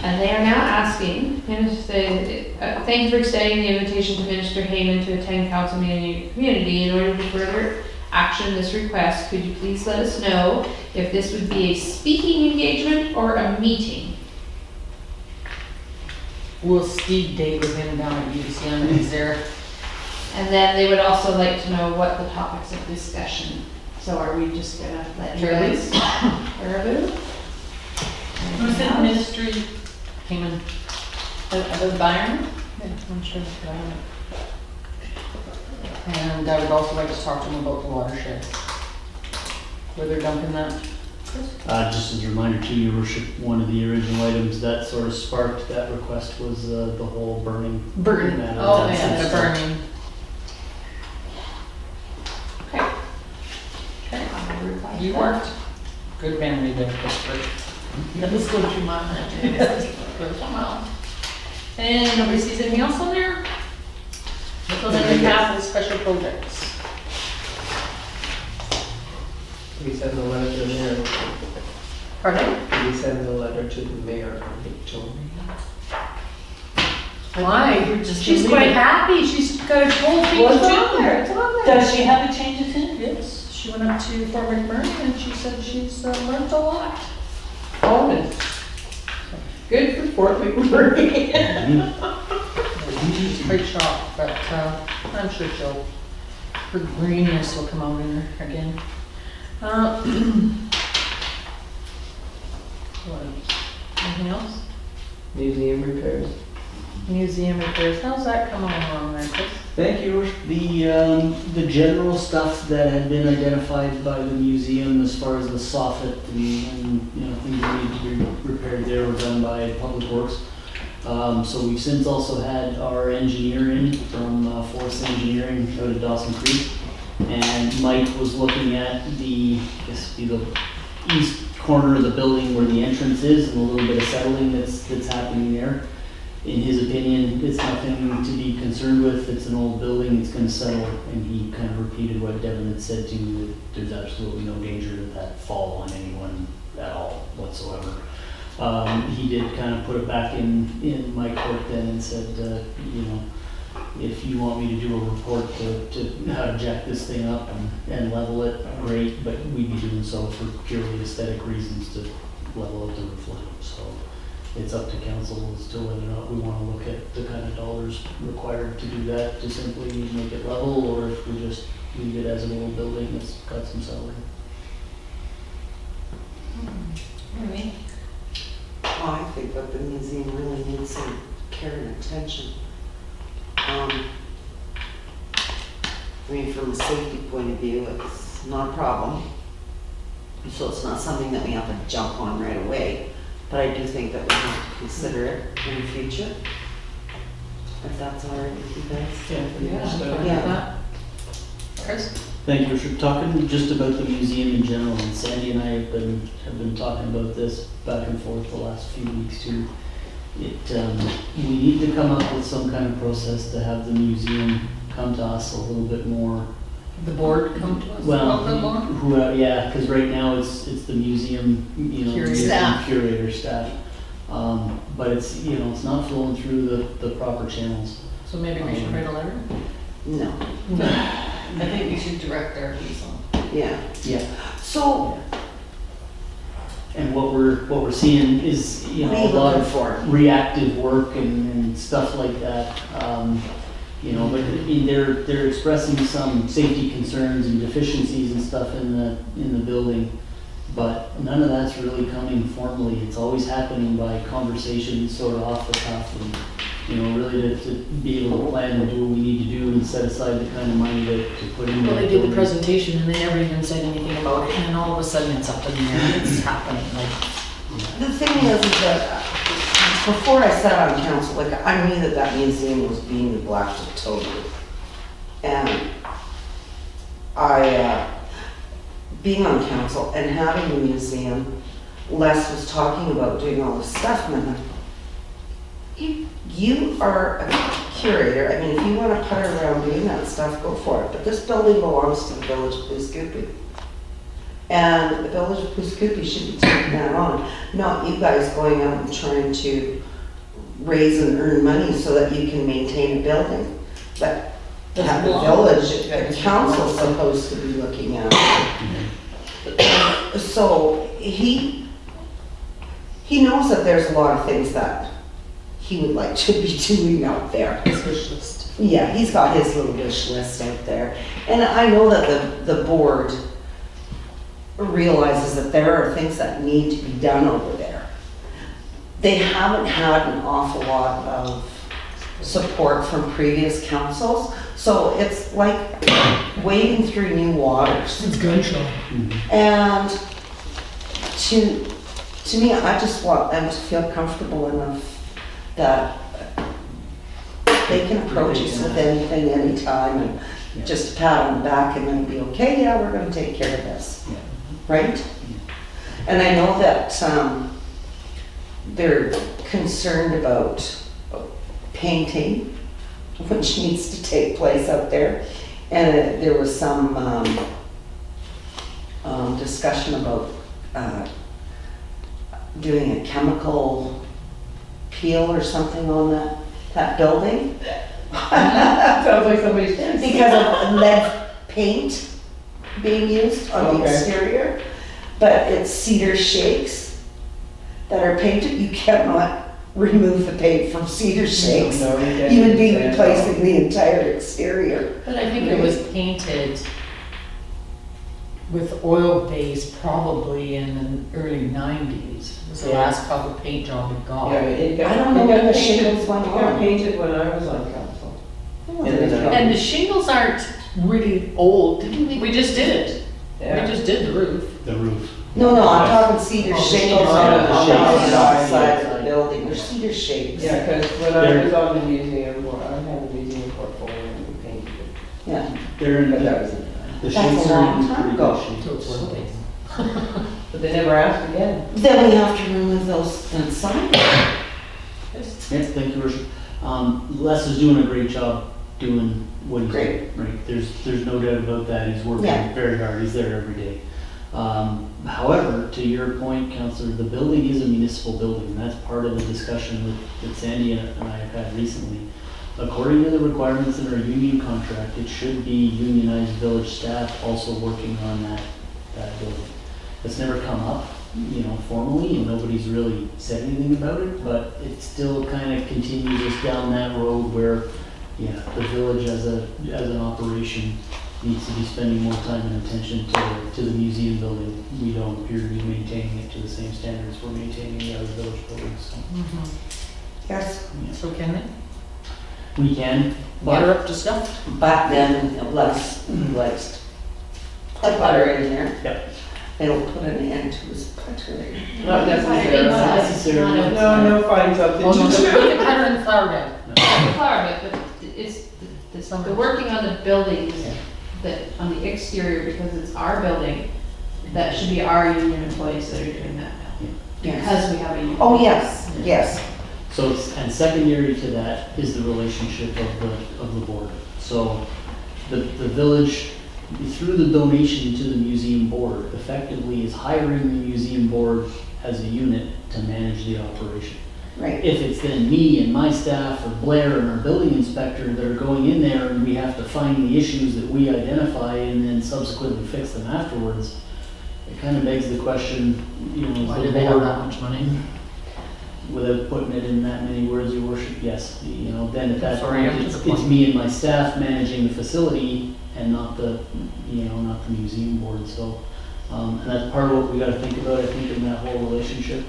and they are now asking, thank you for extending the invitation to Minister Heyman to attend council meeting in your community. In order to further action this request, could you please let us know if this would be a speaking engagement or a meeting? We'll Steve date with him down at UCM, he's there. And then they would also like to know what the topics of discussion. So are we just gonna let you guys? Caribou? Who's the ministry? Heyman. The Byron? Yeah, I'm sure it's Byron. And I would also like to talk to them about the watershed. Where they're dumping that. Just as a reminder to your worship, one of the original items that sort of sparked that request was the whole burning. matter. Oh, That's yeah, the it. burning. Okay. You worked. Good memory there, Christopher. Let us go through my mind. And nobody sees anything else on there? So then we have the special projects. We send a letter to the mayor. Pardon? We send a letter to the mayor, Victoria. Why? She's leave quite it. happy, she's got a whole page Well, it's too. on there, It's on there. Does she have a change of tune? Yes, she went up to Fort McMurray and she said she's learned a lot. Oh, good for Fort McMurray. She's quite shocked, but I'm sure her greenness will come out in her again. What else? Anything else? Museum repairs. Museum repairs, how's that coming along there, Chris? Thank you. The general stuff that had been identified by the museum as far as the soffit and things that need to be repaired there were done by Public Works. So we've since also had our engineering from Forest Engineering out of Dawson Creek. And Mike was looking at the east corner of the building where the entrance is and a little bit of settling that's happening there. In his opinion, it's nothing to be concerned with. It's an old building, it's gonna settle. And he kind of repeated what Devin had said to me, that there's absolutely no danger of that fall on anyone at all whatsoever. He did kind of put it back in my court then and said, if you want me to do a report to how to jack this thing up and level it, great, but we'd be doing so for purely aesthetic reasons to level out the roof line. So it's up to council as to whether or not we want to look at the kind of dollars required to do that, to simply make it level, or if we just leave it as an old building that's got some salary. I think that the museum really needs some care and attention. From a safety point of view, it's not a problem. So it's not something that we have to jump on right away. But I do think that we have to consider it in the future. If that's all right with you guys. Yeah. Chris? Thank you for talking just about the museum in general, and Sandy and I have been talking about this back and forth the last few weeks too. we need to come up with some kind of process to have the museum come to us a little bit more. The board come to us a Well, little bit more? yeah, because right now it's the museum, Curator. museum Staff. curator staff. But it's, it's not flowing through the proper channels. So maybe we should write a letter? No, I think we should direct our liaison. yeah. Yeah. So, And what we're seeing is, what a are you lot looking of for? reactive work and stuff like that. But they're expressing some safety concerns and deficiencies and stuff in the building, but none of that's really coming formally. It's always happening by conversation, sort of off the cuff, and really to be able to plan and do what we need to do and set aside the kind of money to put in. Well, they did the presentation and they never even said anything about it, and then all of a sudden it's up in the air, it's happening, like. The thing is that before I sat on council, like, I knew that museum was being neglected totally. And being on council and having a museum, Les was talking about doing all this stuff, and I'm like, you are a curator, I mean, if you want to putter around doing that stuff, go for it, but this building belongs to the Village of Pooscuppi. And the Village of Pooscuppi should be taking that on, not you guys going out and trying to raise and earn money so that you can maintain a building. But the village, the council's supposed to be looking at it. So he knows that there's a lot of things that he would like to be doing out there. His wish list. Yeah, he's got his little wish list out there. And I know that the board realizes that there are things that need to be done over there. They haven't had an awful lot of support from previous councils, so it's like wading through new waters. It's gun show. And to me, I just want them to feel comfortable enough that they can approach us with anything, anytime, and just a pat on the back and then be okay, yeah, we're gonna take care of this. Right? And I know that they're concerned about painting, which needs to take place out there. And there was some discussion about doing a chemical peel or something on that building. Sounds like somebody's dancing. Because of lead paint being used on the Okay. exterior, but it's cedar shakes that are painted. You cannot remove the paint from cedar shakes. No, can't You would be do that. replacing the entire exterior. But I think it was painted with oil base probably in the early 90s. It was the Yeah. last couple paint job it got. Yeah, it got, I don't know it got when the painted- shingles went It got on. painted when I was on council. And the shingles aren't really old, didn't we? We just did it. Yeah. We just did the roof. The roof. No, I'm talking cedar Oh, shingles shingles. on Yeah, the the shakes. outside of the building. They're cedar shakes. Yeah, because when I was on the museum, I had a museum portfolio and we painted it. Yeah. They're in But that was in the That's a shakes long are in time pretty ago. good shape. So it's oil base. But they never asked again. Then we have to remove those inside. Yes, thank you, Worship. Les is doing a great job doing what he's Great. doing, right? There's no doubt about that. He's working Yeah. very hard. He's there every day. However, to your point, Councillor, the building is a municipal building, and that's part of the discussion that Sandy and I have had recently. According to the requirements in our union contract, it should be unionized village staff also working on that building. It's never come up, formally, and nobody's really said anything about it, but it still kind of continues us down that road where, the village as an operation needs to be spending more time and attention to the museum building. We don't appear to be maintaining it to the same standards we're maintaining the other village buildings, so. Yes, So can they We can, water up to stuff? but then let's put butter in there. Yep. It'll put an end to his puttering. Not necessarily. Not necessarily. No, find something Oh, no, to put do. the cutter in the flower bed. Flower, but it's, the working on the buildings, that, on the exterior, because it's our building, that should be our union employees that are doing that now. Yes. Because we have a union. Oh, yes, yes. So, and secondary to that is the relationship of the board. So the village, through the donation to the museum board, effectively is hiring the museum board as a unit to manage the operation. Right. If it's then me and my staff or Blair and our building inspector that are going in there and we have to find the issues that we identify and then subsequently fix them afterwards, it kind of begs the question, you know, Why is do the they have board, that much money? without putting it in that many words, your worship, yes, you know, then at that Sorry, point, up to it's the point. me and my staff managing the facility and not the, you know, not the museum board, so, and that's part of what we gotta think about, I think, in that whole relationship,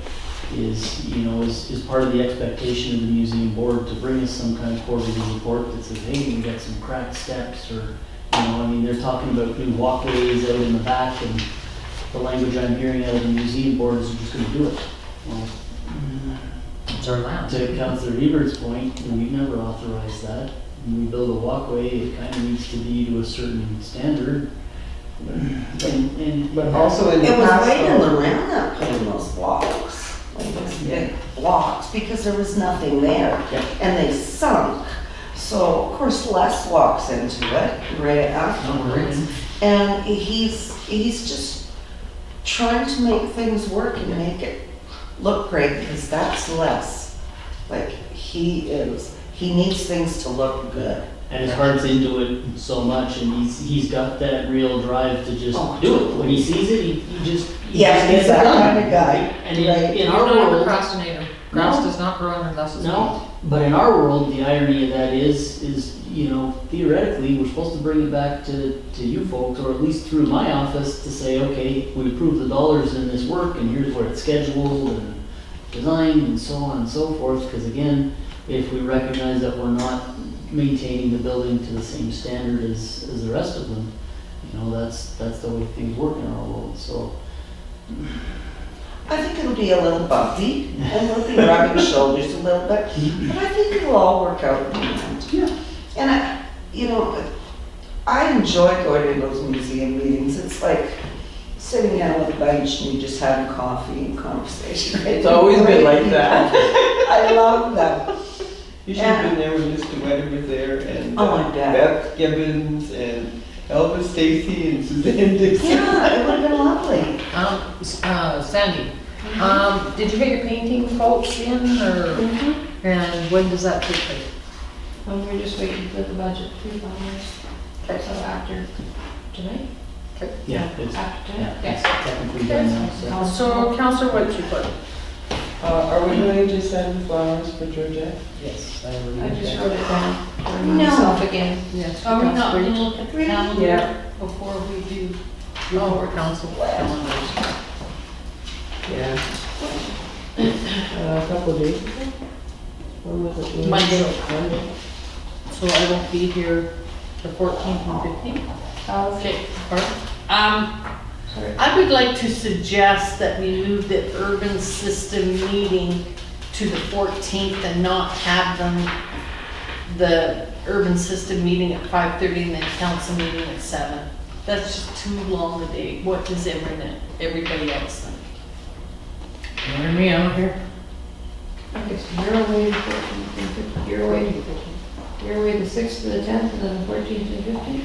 is, you know, is part of the expectation of the museum board to bring us some kind of quarterly report that says, hey, we got some cracked steps, or, you know, I mean, they're talking about new walkways out in the back, and the language I'm hearing out of the museum board is just gonna do it. Well, It's our land. to Councillor Ebert's point, we've never authorized that. When we build a walkway, it kind of needs to be to a certain standard. And But also in the It was past, Wayne though- and Loran that put in those blocks, like those big blocks, because there was nothing there. Yeah. And they sunk. So of course Les walks into it right afterwards. And he's just trying to make things work and make it look great, because that's Les. Like, he needs things to look good. And his heart's into it so much, and he's got that real drive to just Oh, do it. When he sees it, he just Yeah, just he's gets it that done. kind of guy. And Right. in You're our not a world, procrastinator. Grass No. does not grow unless it's no, but in our world, the irony of that is, you know, theoretically, we're supposed to bring it back to you folks, or at least through my office, to say, okay, we approved the dollars in this work, and here's where it's scheduled and designed, and so on and so forth, because again, if we recognize that we're not maintaining the building to the same standard as the rest of them, you know, that's the way things work in our world, so. I think it'll be a little bumpy, and we'll be rubbing shoulders a little bit, but I think it'll all work out in the end. Yeah. And I enjoy going to those museum meetings. It's like sitting down with a bench and you just having coffee and conversation. It's always been like that. I love them. You should have been there when Mr. Wetter was there, and Oh, my God. Beth Gibbons, and Elvis Stacy, and Suzanne Dixon. Yeah, it would have been lovely. Sandy, did you get your painting folks in, or, and when does that take place? We're just waiting for the budget to be finalized. So after tonight? Yeah, it's, After yeah, tonight? it's Yes. technically done now, so. So, Councillor White, you put? Are we going to send flowers for Georgette? Yes, I just wrote it down for No. myself again. Yes. Are we not gonna look at the Really? calendar Yeah. before we do? Oh, council calendars. Yeah. A couple of days ago? When was it? Monday. Monday. So I won't be here the 14th and 15th? Okay. Pardon? Sorry. I would like to suggest that we move the urban system meeting to the 14th and not have the urban system meeting at 5:30 and then council meeting at 7. That's just too long a day. What does everybody else think? You hear me, I don't hear. Okay, so you're away the 14th and 15th, you're away the 6th to the 10th, and then the 14th and 15th?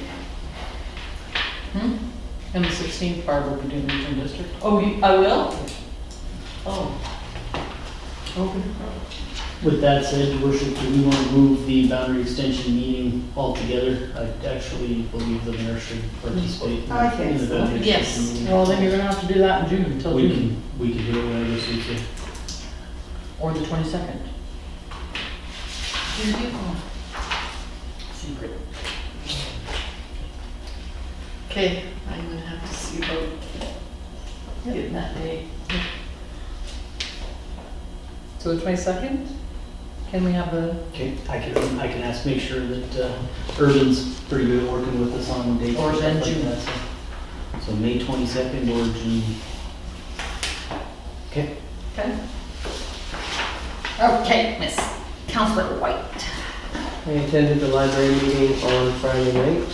And the 16th, Barb will be doing Region District. Oh, I will? Oh. Okay. With that said, Your Worship, do we want to move the boundary extension meeting altogether? I actually believe the mayor should participate I think in the so. boundary Yes. extension meeting. Well, then you're gonna have to do that in June, until We June, can do it whenever suits you. or the 22nd. Secret. Okay, I'm gonna have to see about getting that day. So the 22nd? Can we have a, Okay, I can ask, make sure that Urban's pretty good at working with us on dates. Or and then stuff like June. that, so May 22nd or June. Okay. Okay. Okay, Miss Councillor White. I attended the library meeting on Friday night.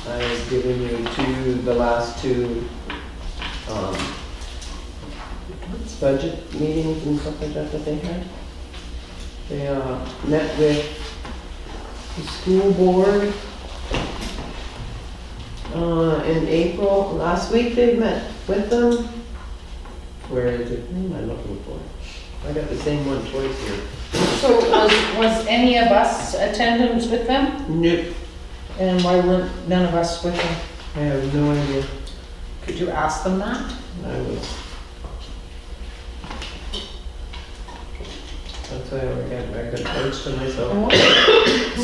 I've given you the last two budget meetings and stuff like that that they had. They met with the school board in April. Last week they met with them. Where is it? What am I looking for? I got the same one twice here. So was any of us attendants with them? Nope. And why weren't none of us with them? I have no idea. Could you ask them that? I was. That's why I got thanks to myself.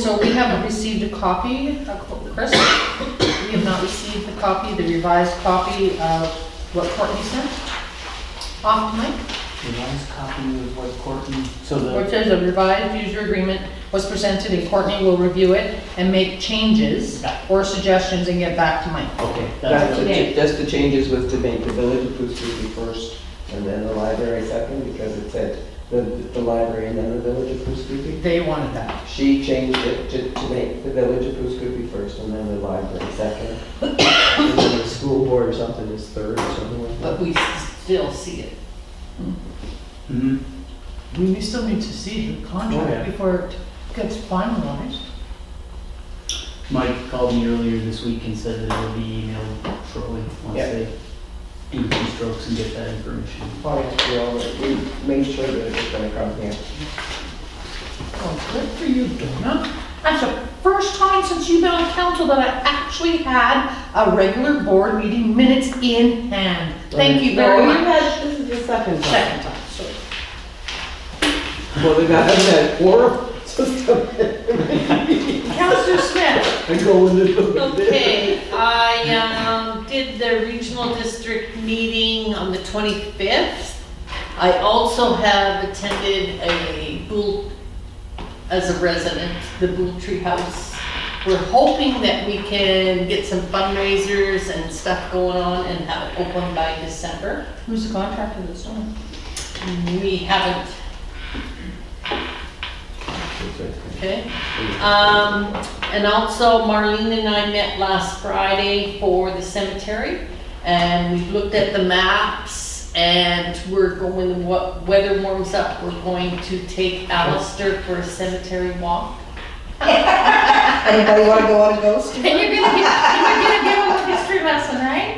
So we haven't received a copy, Chris? We have not received the copy, the revised copy of what Courtney sent? Off mic? Revised copy of what Courtney, so Where it the, says a revised user agreement was presented and Courtney will review it and make changes or suggestions and get back to Mike. okay, that's Okay. Just the changes was to make the village of Pooskookie first and then the library second because it said the library and then the village of Pooskookie. They wanted that. She changed it to make the village of Pooskookie first and then the library second. And then the school board or something is third or something like that. But we still see it. Mhm. We still need to see the Oh, contract yeah. before it gets finalized. Mike called me earlier this week and said that it'll be emailed shortly once Yeah. they do the strokes and get that information. Oh, yeah, we made sure that it was gonna come here. Oh, good for you, Donna. That's the first time since you've been on council that I actually had a regular board meeting minutes in hand. Thank you very No, much. this is the second time. Second time, sorry. Well, we got that quorum. Councillor Smith. I go in the. Okay, I did the regional district meeting on the 25th. I also have attended a Bull, as a resident, the Bull Tree House. We're hoping that we can get some fundraisers and stuff going on and have it open by December. Who's the contractor that's doing We haven't. Okay. And also Marlene and I met last Friday for the cemetery. And we've looked at the maps and we're going, what weather warms up, we're going to take Alistair for a cemetery walk. Anybody want to go on a ghost tour? And you're gonna give him a history lesson, right?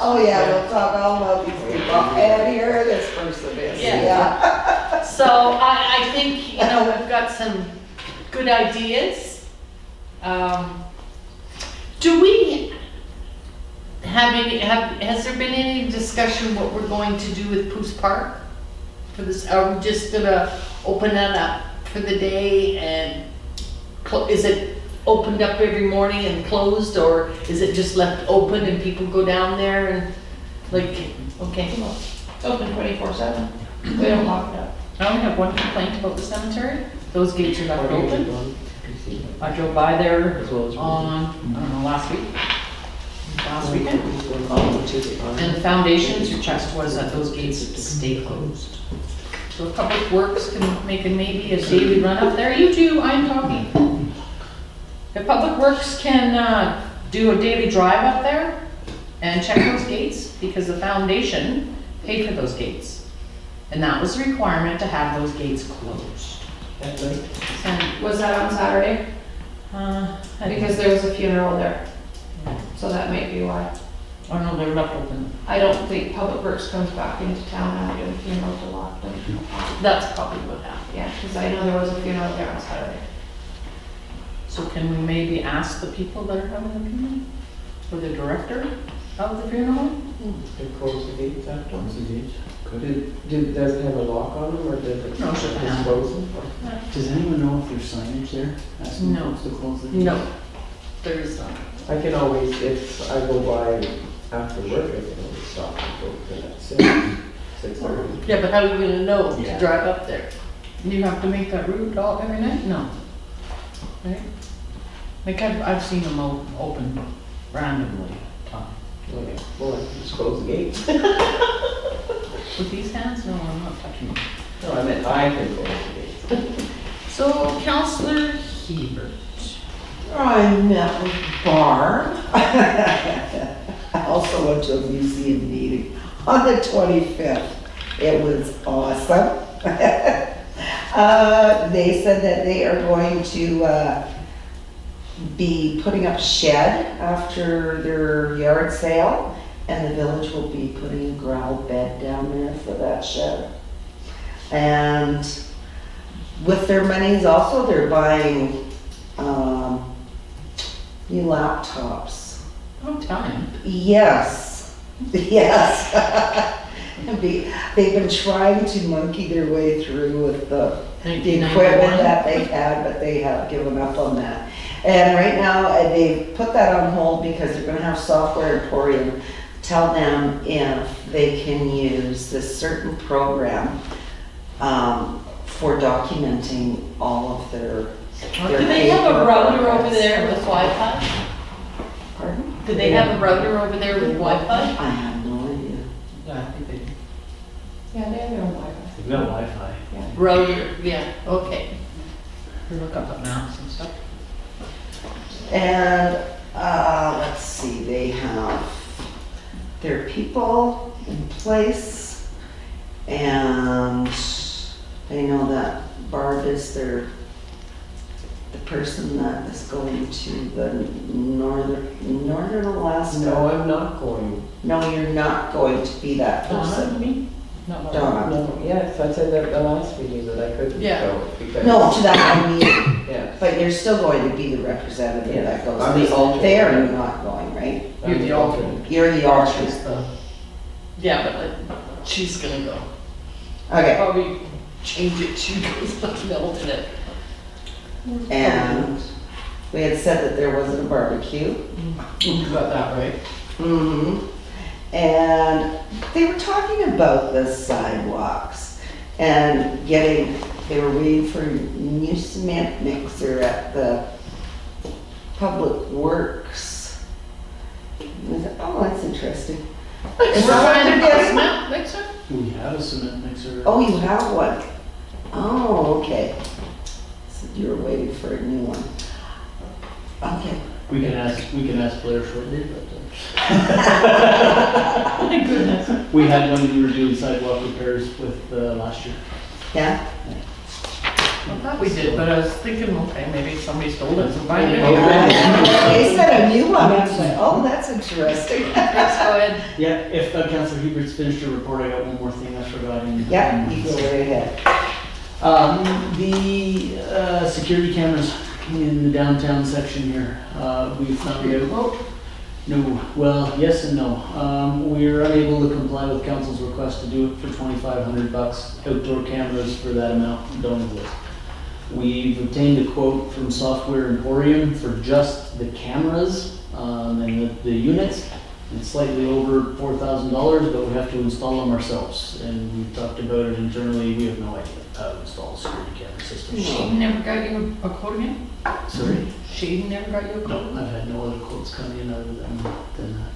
Oh, yeah, we'll talk all about these people. And here this person is, Yeah. yeah. So I think, you know, we've got some good ideas. Do we have any, has there been any discussion what we're going to do with Poos Park? For this, are we just gonna open that up for the day and is it opened up every morning and closed, or is it just left open and people go down there and like, okay? It's open 24/7. We don't lock it up. I only have one complaint about the cemetery. Those gates are left open. I drove by there on, I don't know, last weekend. And the foundation suggestion was that those gates stay closed. So if Public Works can make a maybe a daily run up there, you two, I'm talking. If Public Works can do a daily drive up there and check those gates, because the foundation paid for those gates. And that was the requirement to have those gates closed. And was that on Saturday? Because there was a funeral there. So that might be why. Oh no, they were left open. I don't think Public Works comes back into town after the funeral to lock them. That's probably what happened. Yeah, because I know there was a funeral there on Saturday. So can we maybe ask the people that are having the funeral? Or the director of the funeral? They close the gates after? Close the gates. Does it have a lock on them or does it No, it just should have. close them? Does anyone know if there's signage there? Asking No. folks to close the gates? No, there is not. I can always, if I go by after work, I can always stop and go to that 6:30. Yeah, but how are you gonna know Yeah. to drive up there? You have to make that route all every night? No. Right? Like I've seen them open randomly. Okay, well, I just close the gates. With these hands? No, I'm not touching them. No, I meant I can close the gates. So Councillor Hebert. I met with Barb. I also went to a museum meeting on the 25th. It was awesome. They said that they are going to be putting up a shed after their yard sale, and the village will be putting a gravel bed down there for that shed. And with their monies also, they're buying new laptops. Oh, time. Yes, yes. They've been trying to monkey their way through with the equipment that they've had, but they have given up on that. And right now, they've put that on hold because they're gonna have Software Emporium tell them if they can use this certain program for documenting all of their Do they have a router over there with Wi-Fi? Pardon? Do they have a router over there with Wi-Fi? I have no idea. Yeah, I think they do. Yeah, they have their own Wi-Fi. We've got Wi-Fi. Router, yeah, okay. Look up the maps and stuff. And, let's see, they have their people in place, and they know that Barb is the person that is going to the northern Alaska. No, I'm not going. No, you're not going to be that Donna, person. you mean? Not Donna. No, yes, I said that the last meeting that I couldn't Yeah. go because. No, to that one meeting, Yeah. but you're still going to be the representative Yeah. that goes. I'm the alternate. There you're not going, right? You're the alternate. You're the alternate. Yeah, but she's gonna go. Okay. Probably change it, she goes to the alternate. And we had said that there wasn't a barbecue. You got that right. Mm-hmm. And they were talking about the sidewalks and they were waiting for a new cement mixer at the Public Works. And I thought, oh, that's interesting. Is that what they're getting? Cement mixer? We have a cement mixer. Oh, you have one? Oh, okay. So you were waiting for a new one. Okay. We can ask Blair shortly, but. My goodness. We had one when we were doing sidewalk repairs with last year. Yeah? I thought we did, but I was thinking, okay, maybe somebody stole it and buying it. They said a new one. I was like, oh, that's interesting. Yes, go ahead. Yeah, if Councilor Hubert's finished her report, I got one more thing I forgot. Yeah, you go right ahead. The security cameras in the downtown section here, we found out. No, well, yes and no. We're unable to comply with council's request to do it for $2,500. Outdoor cameras for that amount don't exist. We've obtained a quote from Software Emporium for just the cameras and the units. It's slightly over $4,000, but we have to install them ourselves. And we've talked about it internally. We have no idea how to install a security camera system. Shaden never got you a quote again? Sorry? Shaden never got you a No, quote? I've had no other quotes come in other than that.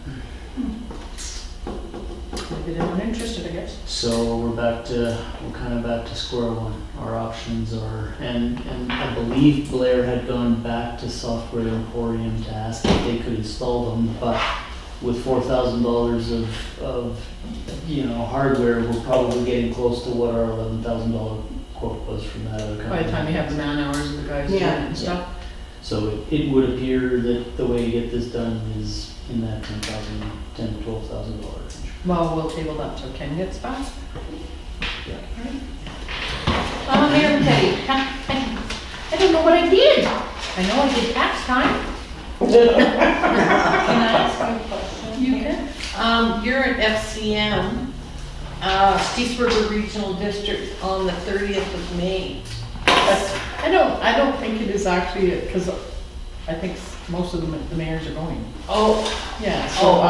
Maybe they weren't interested, I guess. So we're kind of back to square one. Our options are, and I believe Blair had gone back to Software Emporium to ask if they could install them, but with $4,000 of hardware, we're probably getting close to what our $11,000 quote was from that other company. By the time you have the man hours and the guys doing it Yeah. and stuff. So it would appear that the way to get this done is in that $10,000 to $12,000 range. Well, we'll table that till Ken gets back. Yeah. Mayor Petty, I don't know what I did. I know I did tax time. Can I ask you a question? You can. You're at FCM, Steesburger Regional District on the 30th of May. I don't think it is actually, because I think most of the mayors are going. Oh. Yeah, so,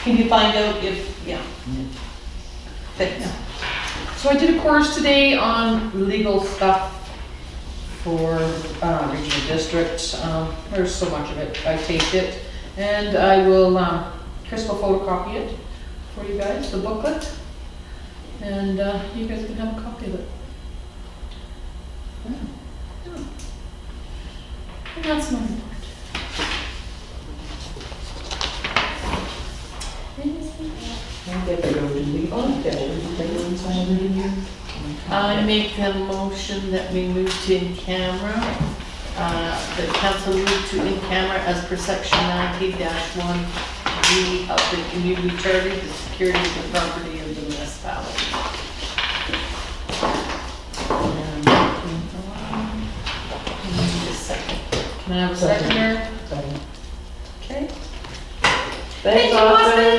can you find out if, yeah. Thanks. So I did a course today on legal stuff for regional district. There's so much of it. I taped it, and I will, Chris will photocopy it for you guys, the booklet, and you guys can have a copy of it. Yeah. And that's my report. I get to go to the, oh, I make a motion that we move to in-camera, the council move to in-camera as per section 90-1 of the community charter, the security of the property of the municipality. Need a second. Can I have a seconder? Second. Okay. Thanks, Austin.